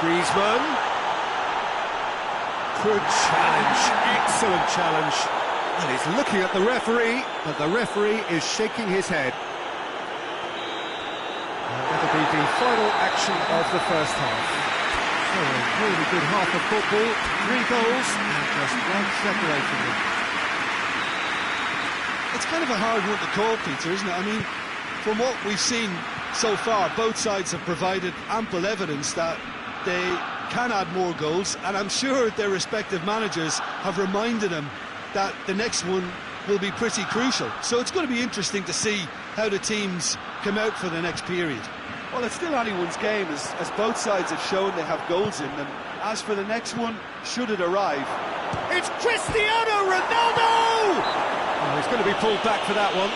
S1: Griezmann. Good challenge, excellent challenge. And he's looking at the referee, but the referee is shaking his head. That'll be the final action of the first half. So a really good half of football, 3 goals, and just one separating them.
S2: It's kind of a hard one to call, Peter, isn't it? I mean, from what we've seen so far, both sides have provided ample evidence that they can add more goals, and I'm sure their respective managers have reminded them that the next one will be pretty crucial. So it's going to be interesting to see how the teams come out for the next period.
S3: Well, it's still anyone's game, as both sides have shown they have goals in them. As for the next one, should it arrive...
S1: It's Cristiano Ronaldo! Oh, he's going to be pulled back for that one.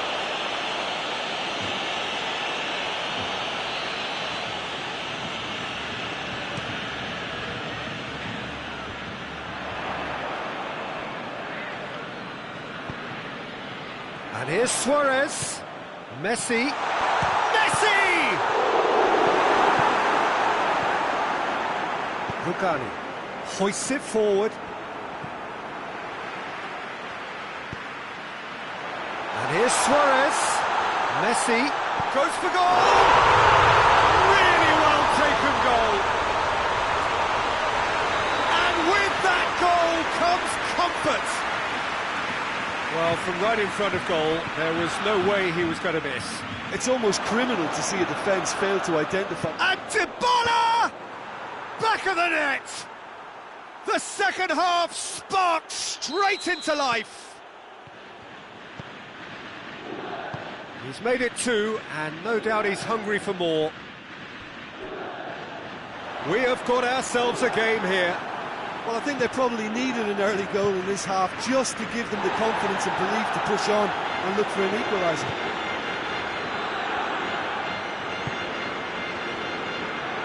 S1: And here's Suarez. Messi. Messi! Rugani hoists it forward. And here's Suarez. Messi goes for goal! Really well taken goal. And with that goal comes comfort. Well, from right in front of goal, there was no way he was going to miss.
S3: It's almost criminal to see a defence fail to identify...
S1: And Dybala! Back of the net! The second half sparked straight into life. He's made it 2, and no doubt he's hungry for more. We have got ourselves a game here.
S2: Well, I think they probably needed an early goal in this half just to give them the confidence and belief to push on and look for an equaliser.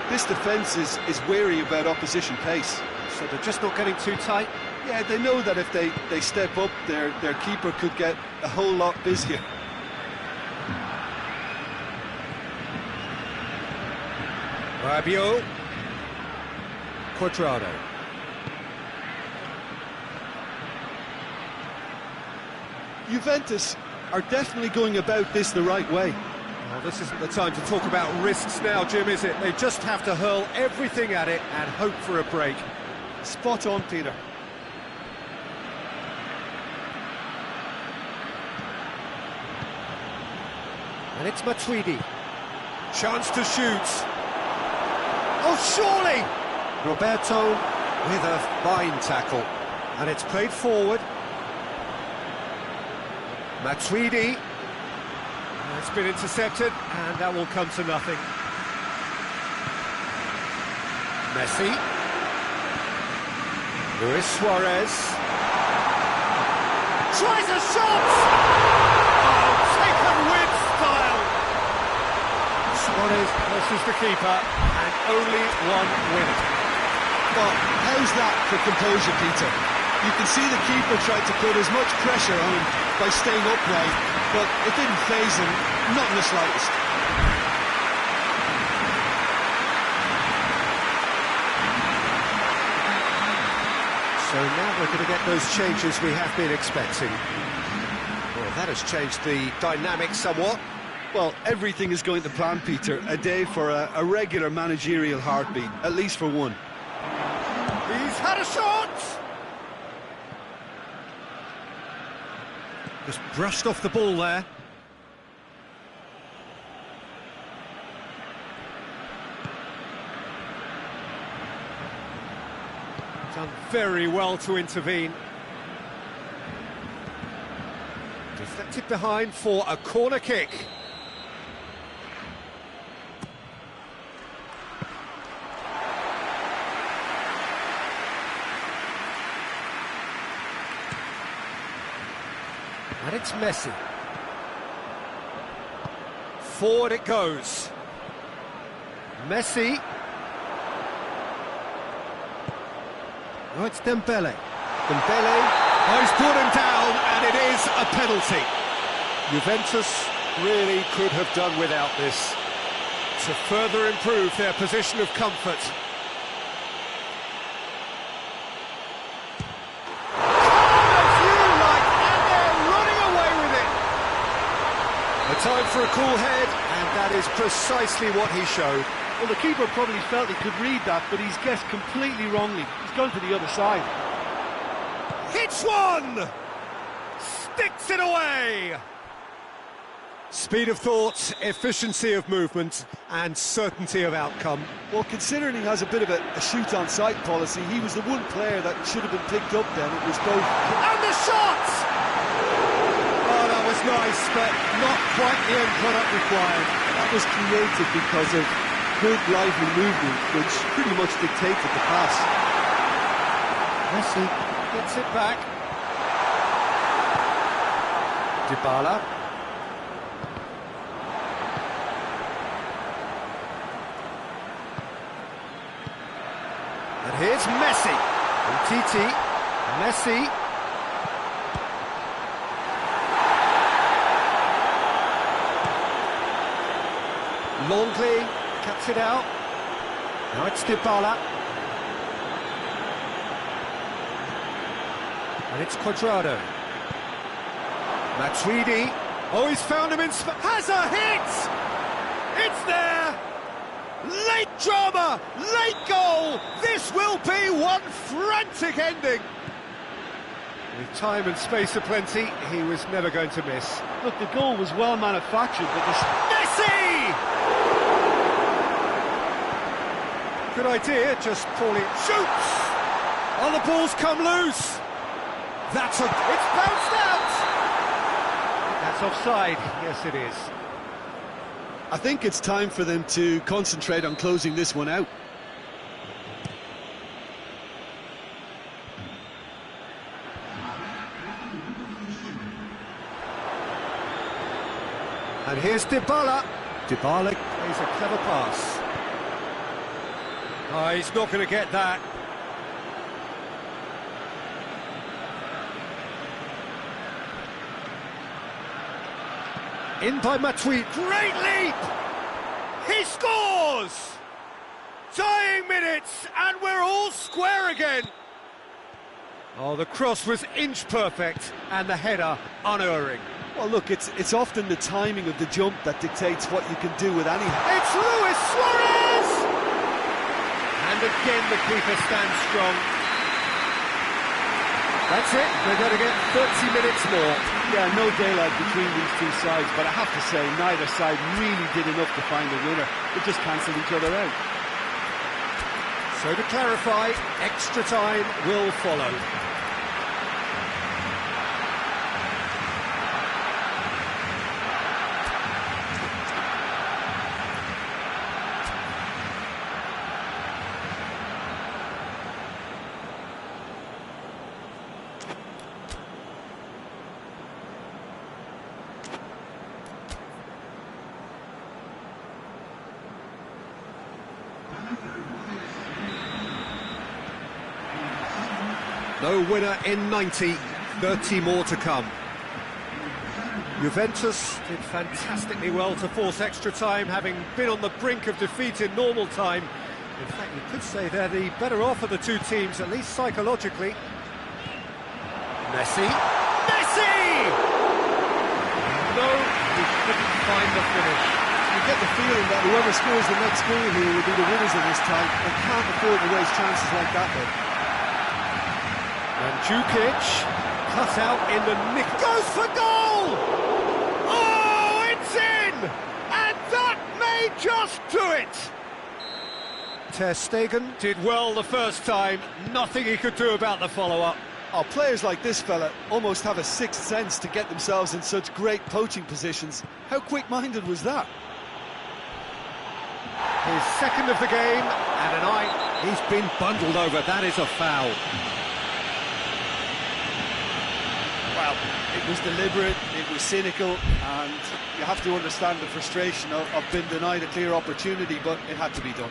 S2: This defence is wary about opposition pace.
S1: So they're just not getting too tight?
S2: Yeah, they know that if they step up, their keeper could get a whole lot busier.
S1: Rabiot. Quadrado.
S2: Juventus are definitely going about this the right way.
S1: Well, this isn't the time to talk about risks now, Jim, is it? They just have to hurl everything at it and hope for a break.
S2: Spot on, Peter.
S1: And it's Matuidi. Chance to shoot. Oh, surely! Roberto with a fine tackle. And it's played forward. Matuidi. It's been intercepted, and that will come to nothing. Messi. Luis Suarez. Tries a shot! Oh, taken with style! Suarez versus the keeper, and only one winner.
S2: Well, how's that for composure, Peter? You can see the keeper tried to put as much pressure on him by staying upright, but it didn't faze him, not in the slightest.
S1: So now we're going to get those changes we have been expecting. Well, that has changed the dynamic somewhat.
S2: Well, everything is going to plan, Peter. A day for a regular managerial heartbeat, at least for one.
S1: He's had a shot! Just brushed off the ball there. Done very well to intervene. Deflected behind for a corner kick. And it's Messi. Forward it goes. Messi. Oh, it's Dembele. Dembele. Oh, he's brought him down, and it is a penalty. Juventus really could have done without this to further improve their position of comfort. Time for a cool head, and that is precisely what he showed.
S3: Well, the keeper probably felt he could read that, but he's guessed completely wrongly. He's gone to the other side.
S1: Hits one! Sticks it away! Speed of thought, efficiency of movement, and certainty of outcome.
S2: Well, considering he has a bit of a shoot-on-sight policy, he was the one player that should have been picked up then. It was both...
S1: And the shot! Oh, that was nice, but not quite the end product required.
S2: That was created because of good, lively movement, which pretty much dictated the pass.
S1: Messi gets it back. Dybala. And here's Messi. Titi. Messi. Longley cuts it out. Now it's Dybala. And it's Cuadrado. Matuidi. Oh, he's found him in... Has a hit! It's there! Late drama! Late goal! This will be one frantic ending! With time and space aplenty, he was never going to miss.
S3: Look, the goal was well manufactured, but the...
S1: Messi! Good idea, just poorly... Shoots! Oh, the ball's come loose! It's bounced out! That's offside, yes it is.
S2: I think it's time for them to concentrate on closing this one out.
S1: And here's Dybala. Dybala plays a clever pass. Oh, he's not going to get that. In by Matuidi. Great leap! He scores! Dying minutes, and we're all square again. Oh, the cross was inch perfect, and the header unerring.
S2: Well, look, it's often the timing of the jump that dictates what you can do with any...
S1: It's Luis Suarez! And again the keeper stands strong. That's it, they're going to get 30 minutes more.
S3: Yeah, no daylight between these two sides, but I have to say, neither side really did enough to find a winner. They just cancelled each other out.
S1: So to clarify, extra time will follow. No winner in 90, 30 more to come. Juventus did fantastically well to force extra time, having been on the brink of defeat in normal time. In fact, you could say they're the better off of the two teams, at least psychologically. Messi. Messi! No, he couldn't find the finish.
S2: You get the feeling that whoever scores the next goal here will be the winners of this time. They can't afford to waste chances like that, though.
S1: Mandzukic cut out in the nick. Goes for goal! Oh, it's in! And that may just do it! Ter Stegen did well the first time. Nothing he could do about the follow-up.
S2: Oh, players like this fella almost have a sixth sense to get themselves in such great poaching positions. How quick-minded was that?
S1: His second of the game, and an eye. He's been bundled over. That is a foul.
S2: Well, it was deliberate, it was cynical, and you have to understand the frustration of being denied a clear opportunity, but it had to be done.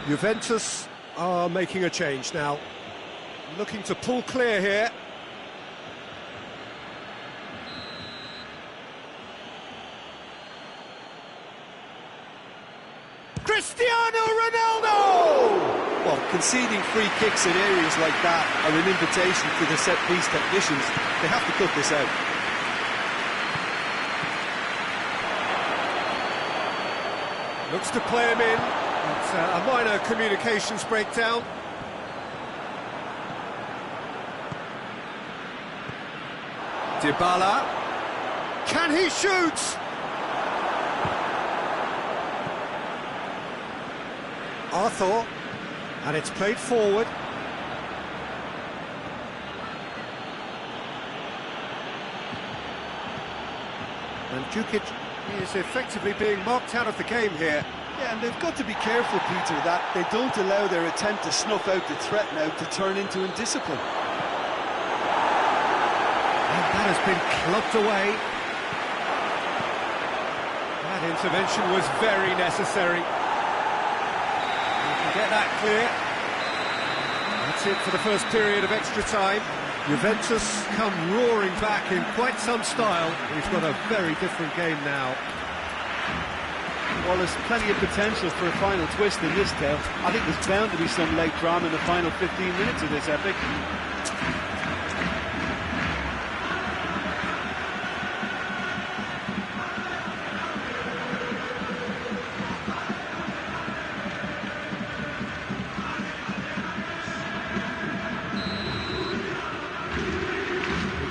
S1: Juventus are making a change now. Looking to pull clear here. Cristiano Ronaldo!
S2: Well, conceding free kicks in areas like that are an invitation to the set-piece technicians. They have to cut this out.
S1: Looks to play him in. It's a minor communications breakdown. Dybala. Can he shoot? Arthur. And it's played forward. And Djukic is effectively being marked out of the game here.
S2: Yeah, and they've got to be careful, Peter, that they don't allow their attempt to snuff out the threat now to turn into indiscipline.
S1: And that has been clubbed away. That intervention was very necessary. You can get that clear. That's it for the first period of extra time. Juventus come roaring back in quite some style. He's got a very different game now.
S3: Well, there's plenty of potential for a final twist in this tale. I think there's bound to be some late drama in the final 15 minutes of this epic.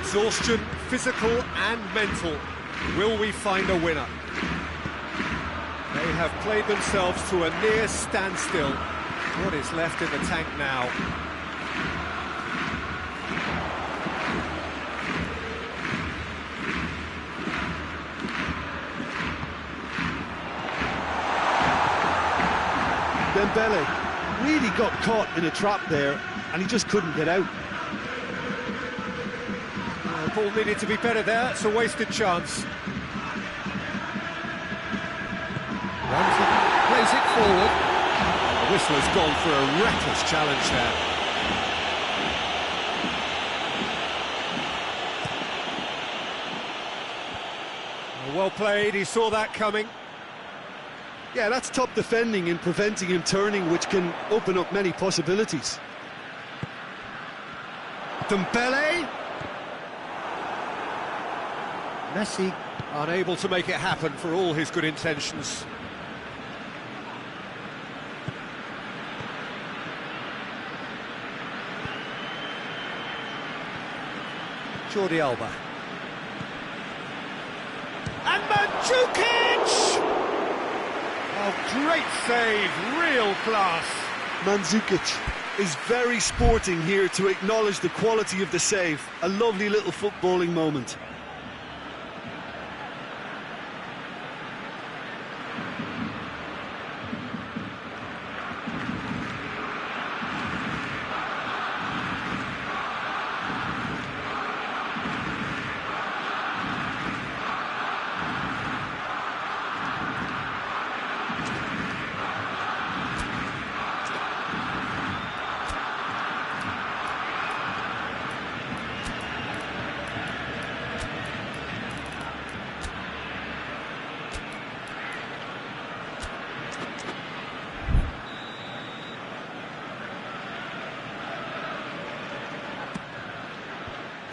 S1: Exhaustion, physical and mental. Will we find a winner? They have played themselves to a near standstill. What is left in the tank now?
S2: Dembele really got caught in a trap there, and he just couldn't get out.
S1: The ball needed to be better there. It's a wasted chance. Ramsey plays it forward. The whistler's gone for a reckless challenge there. Well played, he saw that coming.
S2: Yeah, that's top defending and preventing him turning, which can open up many possibilities.
S1: Dembele. Messi unable to make it happen for all his good intentions. Jordi Alba. And Mandzukic! Oh, great save, real class.
S2: Mandzukic is very sporting here to acknowledge the quality of the save. A lovely little footballing moment.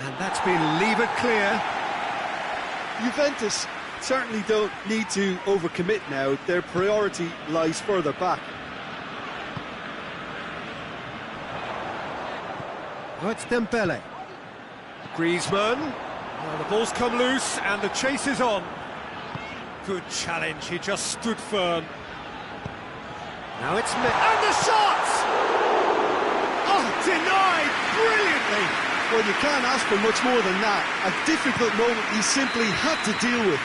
S1: And that's been levered clear.
S2: Juventus certainly don't need to overcommit now. Their priority lies further back.
S1: Oh, it's Dembele. Griezmann. Well, the ball's come loose and the chase is on. Good challenge, he just stood firm. Now it's and the shot! Oh, denied brilliantly!
S2: Well, you can't ask for much more than that. A difficult moment he simply had to deal with.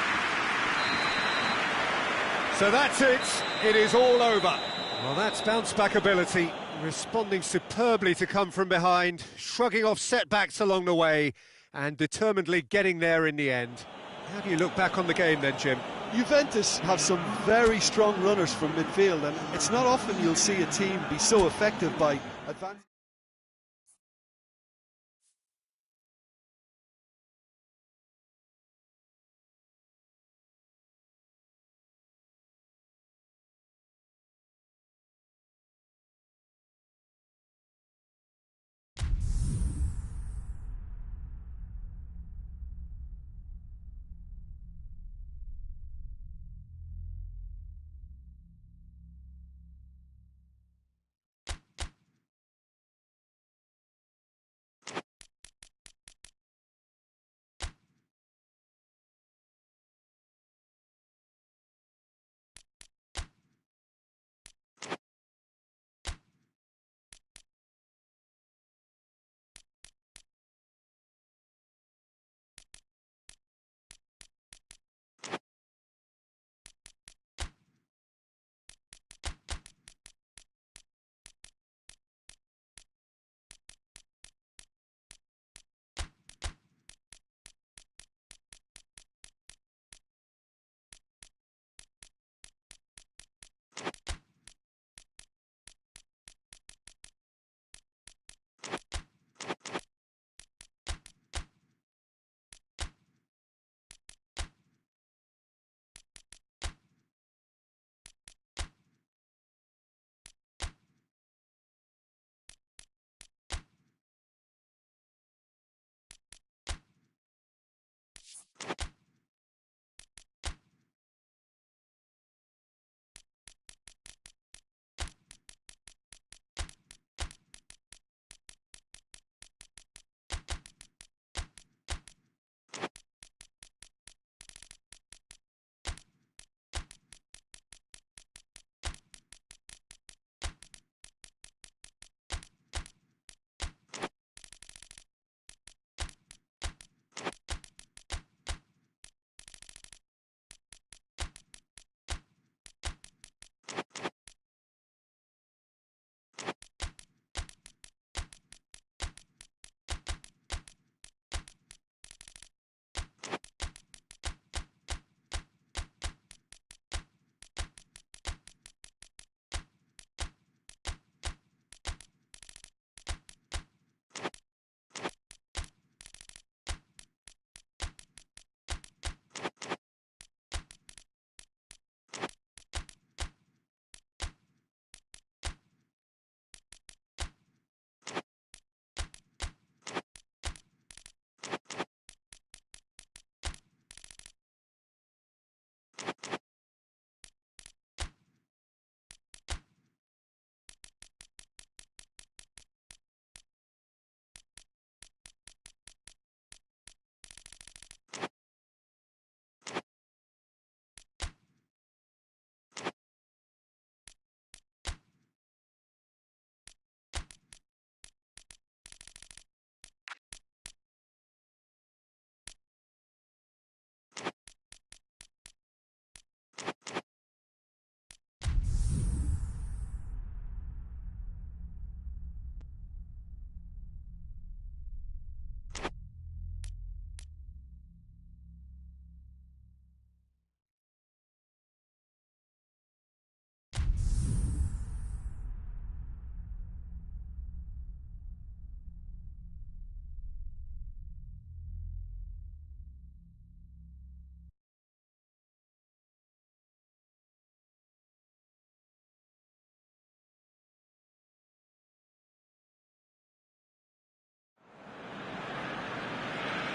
S1: So that's it. It is all over. Well, that's bounce-back ability. Responding superbly to come from behind, shrugging off setbacks along the way, and determinedly getting there in the end. How do you look back on the game then, Jim?
S2: Juventus have some very strong runners from midfield, and it's not often you'll see a team be so effective by advancing.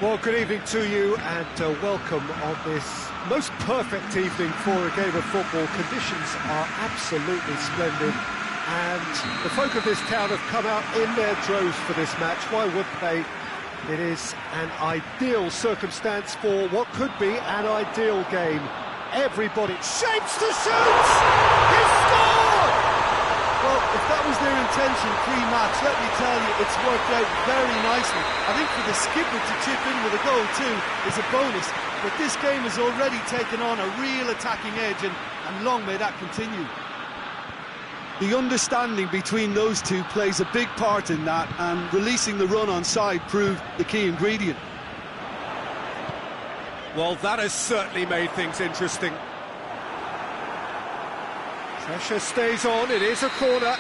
S1: Well, good evening to you and welcome on this most perfect evening for a game of football. Conditions are absolutely splendid and the folk of this town have come out in their droves for this match. Why wouldn't they? It is an ideal circumstance for what could be an ideal game. Everybody shapes to shoot! He scored!
S2: Well, if that was their intention pre-match, let me tell you, it's worked out very nicely. I think for the skipper to chip in with a goal too is a bonus, but this game has already taken on a real attacking edge, and long may that continue. The understanding between those two plays a big part in that, and releasing the run on side proved the key ingredient.
S1: Well, that has certainly made things interesting. Pressure stays on, it is a corner.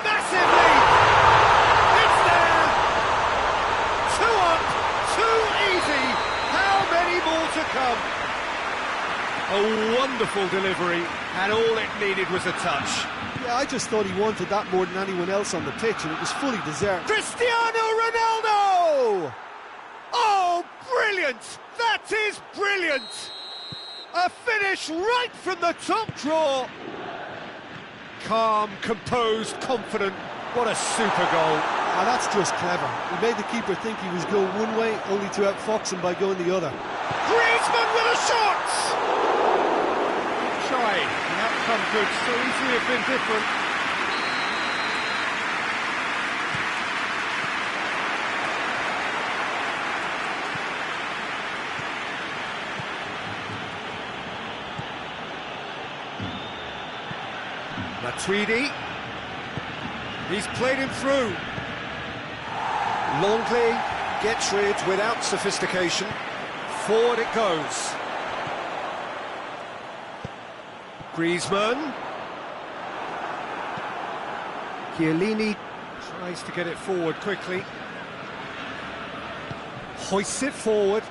S1: Massive lead! It's there! 2 up, too easy! How many more to come? A wonderful delivery, and all it needed was a touch.
S2: Yeah, I just thought he wanted that more than anyone else on the pitch, and it was fully deserved.
S1: Cristiano Ronaldo! Oh, brilliant! That is brilliant! A finish right from the top draw. Calm, composed, confident. What a super goal.
S2: Ah, that's just clever. He made the keeper think he was going one way, only to outfox him by going the other.
S1: Griezmann with a shot! Try. The outcome could so easily have been different. Matuidi, he's played him through. Longley gets rid without sophistication. Forward it goes. Griezmann. Chiellini tries to get it forward quickly. Hoists it forward.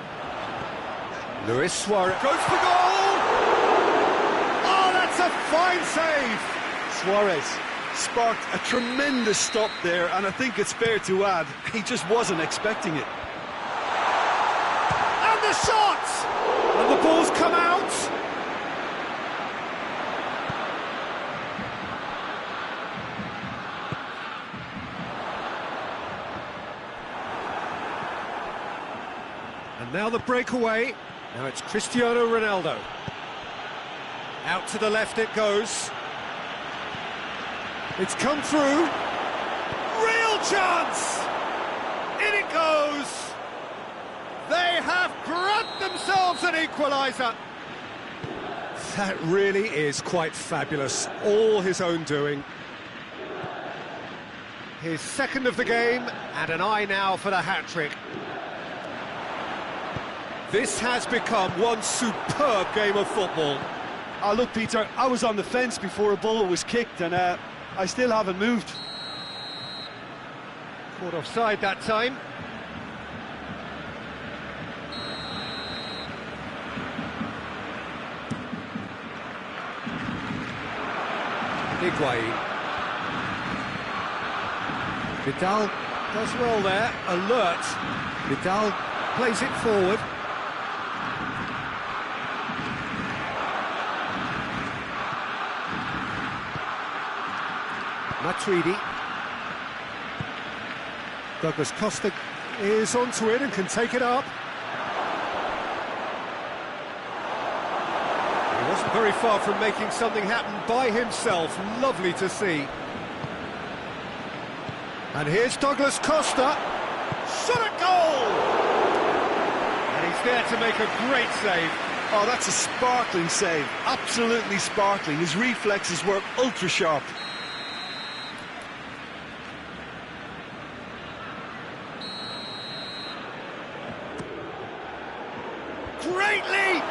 S1: Luis Suarez goes for goal! Oh, that's a fine save!
S2: Suarez sparked a tremendous stop there, and I think it's fair to add, he just wasn't expecting it.
S1: And the shot! And the ball's come out! And now the breakaway. Now it's Cristiano Ronaldo. Out to the left it goes. It's come through. Real chance! In it goes! They have grabbed themselves an equaliser. That really is quite fabulous. All his own doing. His second of the game, and an eye now for the hat-trick. This has become one superb game of football.
S2: Look, Peter, I was on the fence before a ball was kicked, and I still haven't moved.
S1: Caught offside that time. Higuain. Vidal does well there, alert. Vidal plays it forward. Matuidi. Douglas Costa is onto it and can take it up. He wasn't very far from making something happen by himself. Lovely to see. And here's Douglas Costa. Shot at goal! And he's there to make a great save.
S2: Oh, that's a sparkling save. Absolutely sparkling. His reflexes were ultra-sharp.
S1: Great leap!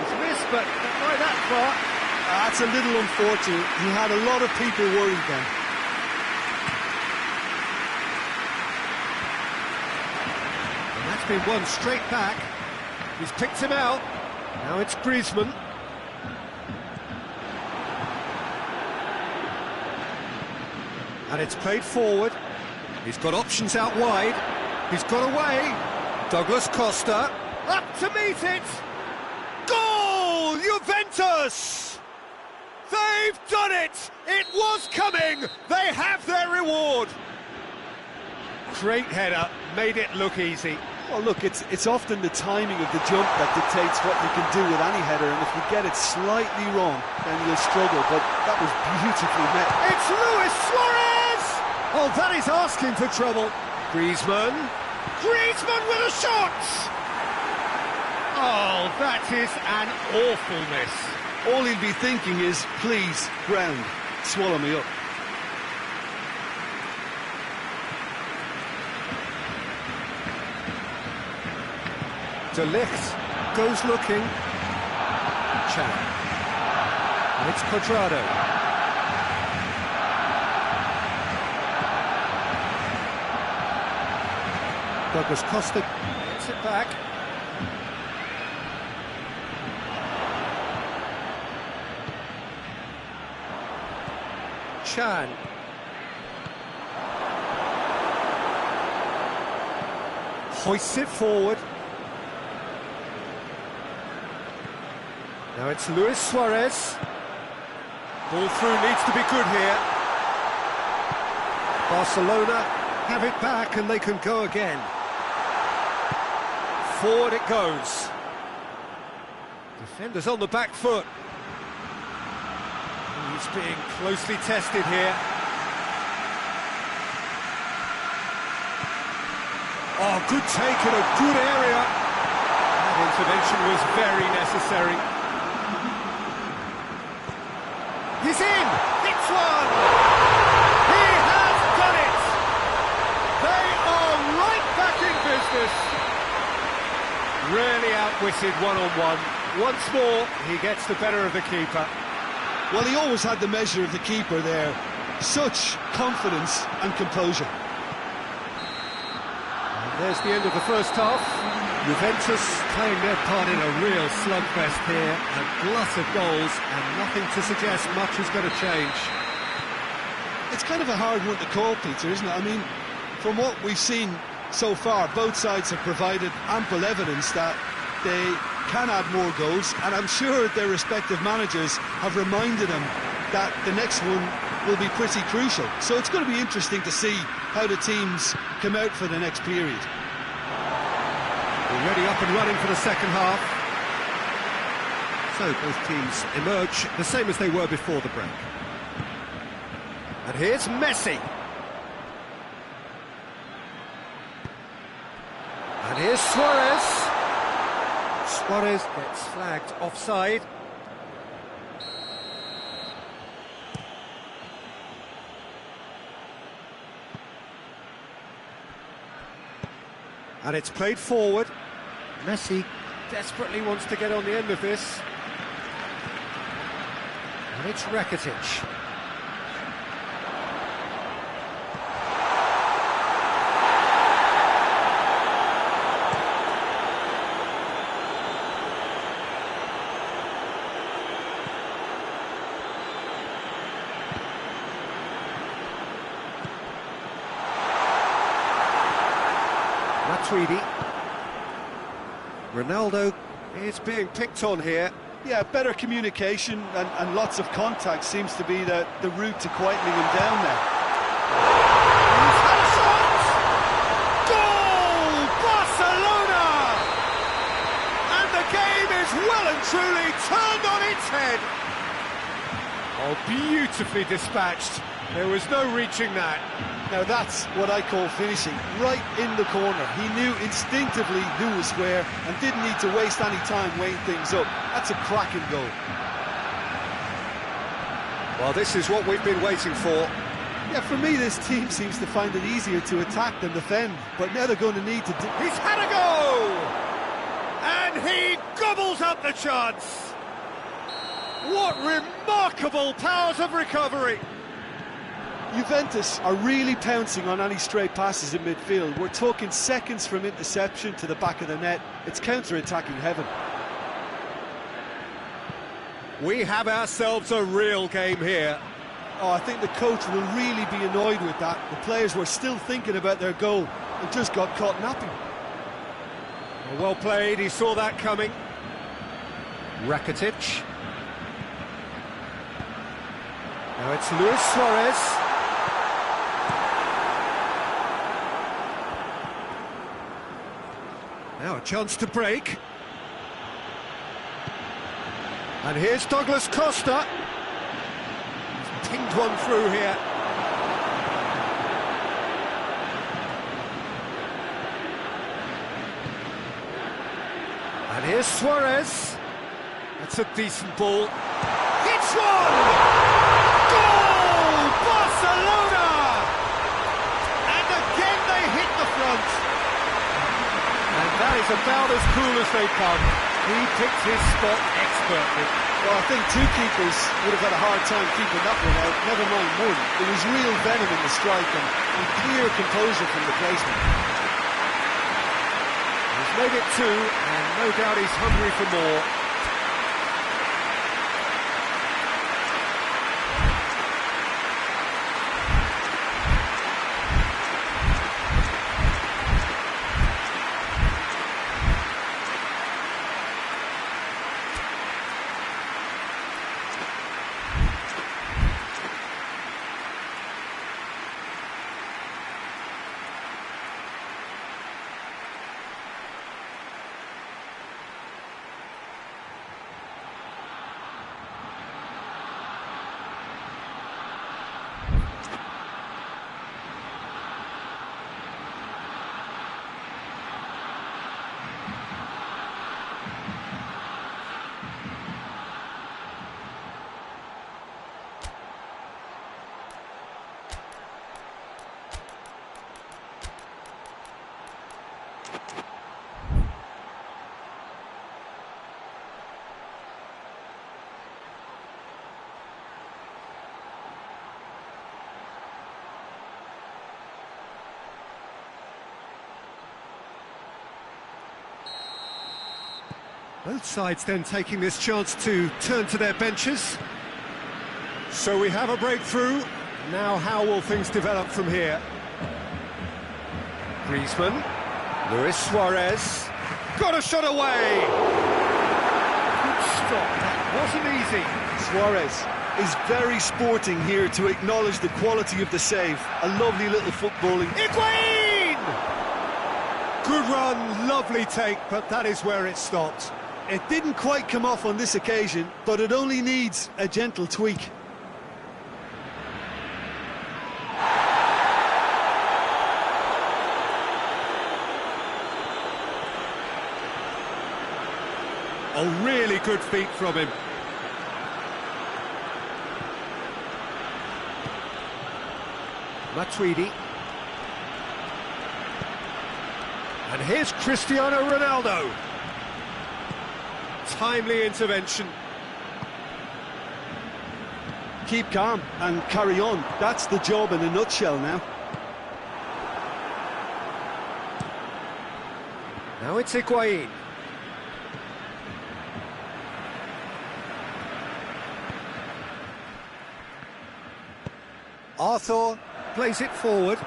S1: He's missed, but not by that far.
S2: That's a little unfortunate. He had a lot of people worried then.
S1: And that's been won straight back. He's picked him out. Now it's Griezmann. And it's played forward. He's got options out wide. He's got away. Douglas Costa. Up to meet it. Goal! Juventus! They've done it! It was coming! They have their reward! Great header, made it look easy.
S2: Well, look, it's often the timing of the jump that dictates what you can do with any header, and if you get it slightly wrong, then you'll struggle, but that was beautifully met.
S1: It's Luis Suarez! Oh, that is asking for trouble. Griezmann. Griezmann with a shot! Oh, that is an awful miss.
S2: All he'll be thinking is, please, ground, swallow me up.
S1: De Ligt goes looking. Chan. And it's Cuadrado. Douglas Costa gets it back. Chan. Hoists it forward. Now it's Luis Suarez. Ball through needs to be good here. Barcelona have it back and they can go again. Forward it goes. Defenders on the back foot. He's being closely tested here. Oh, good take in a good area. That intervention was very necessary. He's in! It's one! He has done it! They are right back in business. Really outwitted one-on-one. Once more, he gets the better of the keeper.
S2: Well, he always had the measure of the keeper there. Such confidence and composure.
S1: And there's the end of the first half. Juventus playing their part in a real slugfest here. A glut of goals and nothing to suggest much is going to change.
S2: It's kind of a hard one to call, Peter, isn't it? I mean, from what we've seen so far, both sides have provided ample evidence that they can add more goals, and I'm sure their respective managers have reminded them that the next one will be pretty crucial. So it's going to be interesting to see how the teams come out for the next period.
S1: Already up and running for the second half. So both teams emerge the same as they were before the break. And here's Messi. And here's Suarez. Suarez gets flagged offside. And it's played forward. Messi desperately wants to get on the end of this. And it's Rakitic. Matuidi. Ronaldo is being picked on here.
S2: Yeah, better communication and lots of contact seems to be the route to quietening him down there.
S1: He's had a shot! Goal! Barcelona! And the game is well and truly turned on its head. Oh, beautifully dispatched. There was no reaching that.
S2: Now that's what I call finishing, right in the corner. He knew instinctively who was where and didn't need to waste any time weighing things up. That's a cracking goal.
S1: Well, this is what we've been waiting for.
S2: Yeah, for me, this team seems to find it easier to attack than defend, but now they're going to need to...
S1: He's had a go! And he gobbles up the chance! What remarkable powers of recovery!
S2: Juventus are really pouncing on any stray passes in midfield. We're talking seconds from interception to the back of the net. It's counter-attacking heaven.
S1: We have ourselves a real game here.
S2: Oh, I think the coach will really be annoyed with that. The players were still thinking about their goal and just got caught napping.
S1: Well played, he saw that coming. Rakitic. Now it's Luis Suarez. Now a chance to break. And here's Douglas Costa. He's pinged one through here. And here's Suarez. That's a decent ball. It's one! Goal! Barcelona! And again they hit the front. And that is about as cool as they come. He picked his spot expertly.
S2: Well, I think two keepers would have had a hard time keeping that one out, never mind one. There was real venom in the strike and clear composure from the placement.
S1: He's made it two, and no doubt he's hungry for more. Both sides then taking this chance to turn to their benches. So we have a breakthrough. Now how will things develop from here? Griezmann, Luis Suarez, got a shot away! Good stop, that wasn't easy.
S2: Suarez is very sporting here to acknowledge the quality of the save. A lovely little footballing.
S1: Higuain! Good run, lovely take, but that is where it stopped.
S2: It didn't quite come off on this occasion, but it only needs a gentle tweak.
S1: A really good feat from him. Matuidi. And here's Cristiano Ronaldo. Timely intervention.
S2: Keep calm and carry on. That's the job in a nutshell now.
S1: Now it's Higuain. Arthur plays it forward.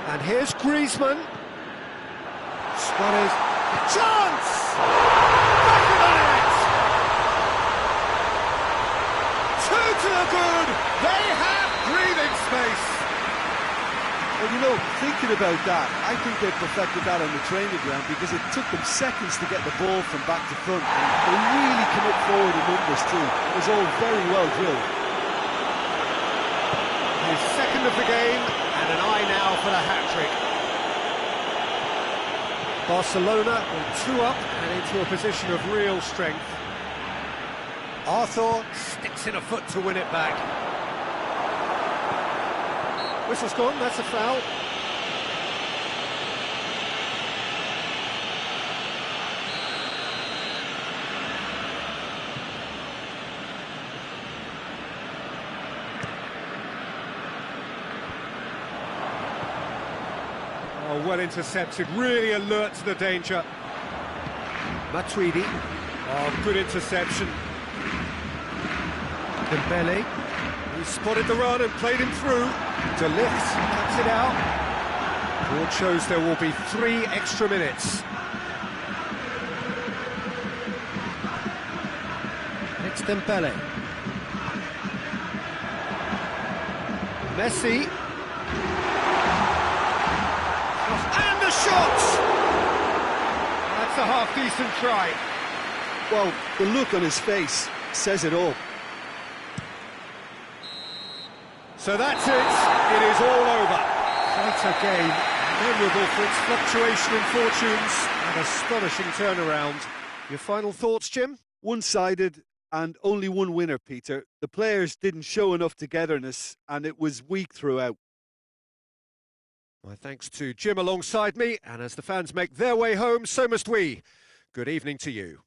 S1: And here's Griezmann. Suarez, chance! Back of the net! Two to the good! They have breathing space!
S2: Well, you know, thinking about that, I think they perfected that on the training ground because it took them seconds to get the ball from back to front. And they really came up forward in numbers too. It was all very well drilled.
S1: His second of the game, and an eye now for the hat-trick. Barcelona will two up and into a position of real strength. Arthur sticks in a foot to win it back. Whistle's gone, that's a foul. Oh, well intercepted, really alert to the danger. Matuidi. Oh, good interception. Dembele. He spotted the run and played him through. De Ligt cuts it out. Board shows there will be 3 extra minutes. It's Dembele. Messi. And the shot! That's a half-decent try.
S2: Well, the look on his face says it all.
S1: So that's it. It is all over. Quite a game. Memorable for its fluctuation in fortunes and astonishing turnaround. Your final thoughts, Jim?
S2: One-sided and only one winner, Peter. The players didn't show enough togetherness and it was weak throughout.
S1: My thanks to Jim alongside me, and as the fans make their way home, so must we. Good evening to you.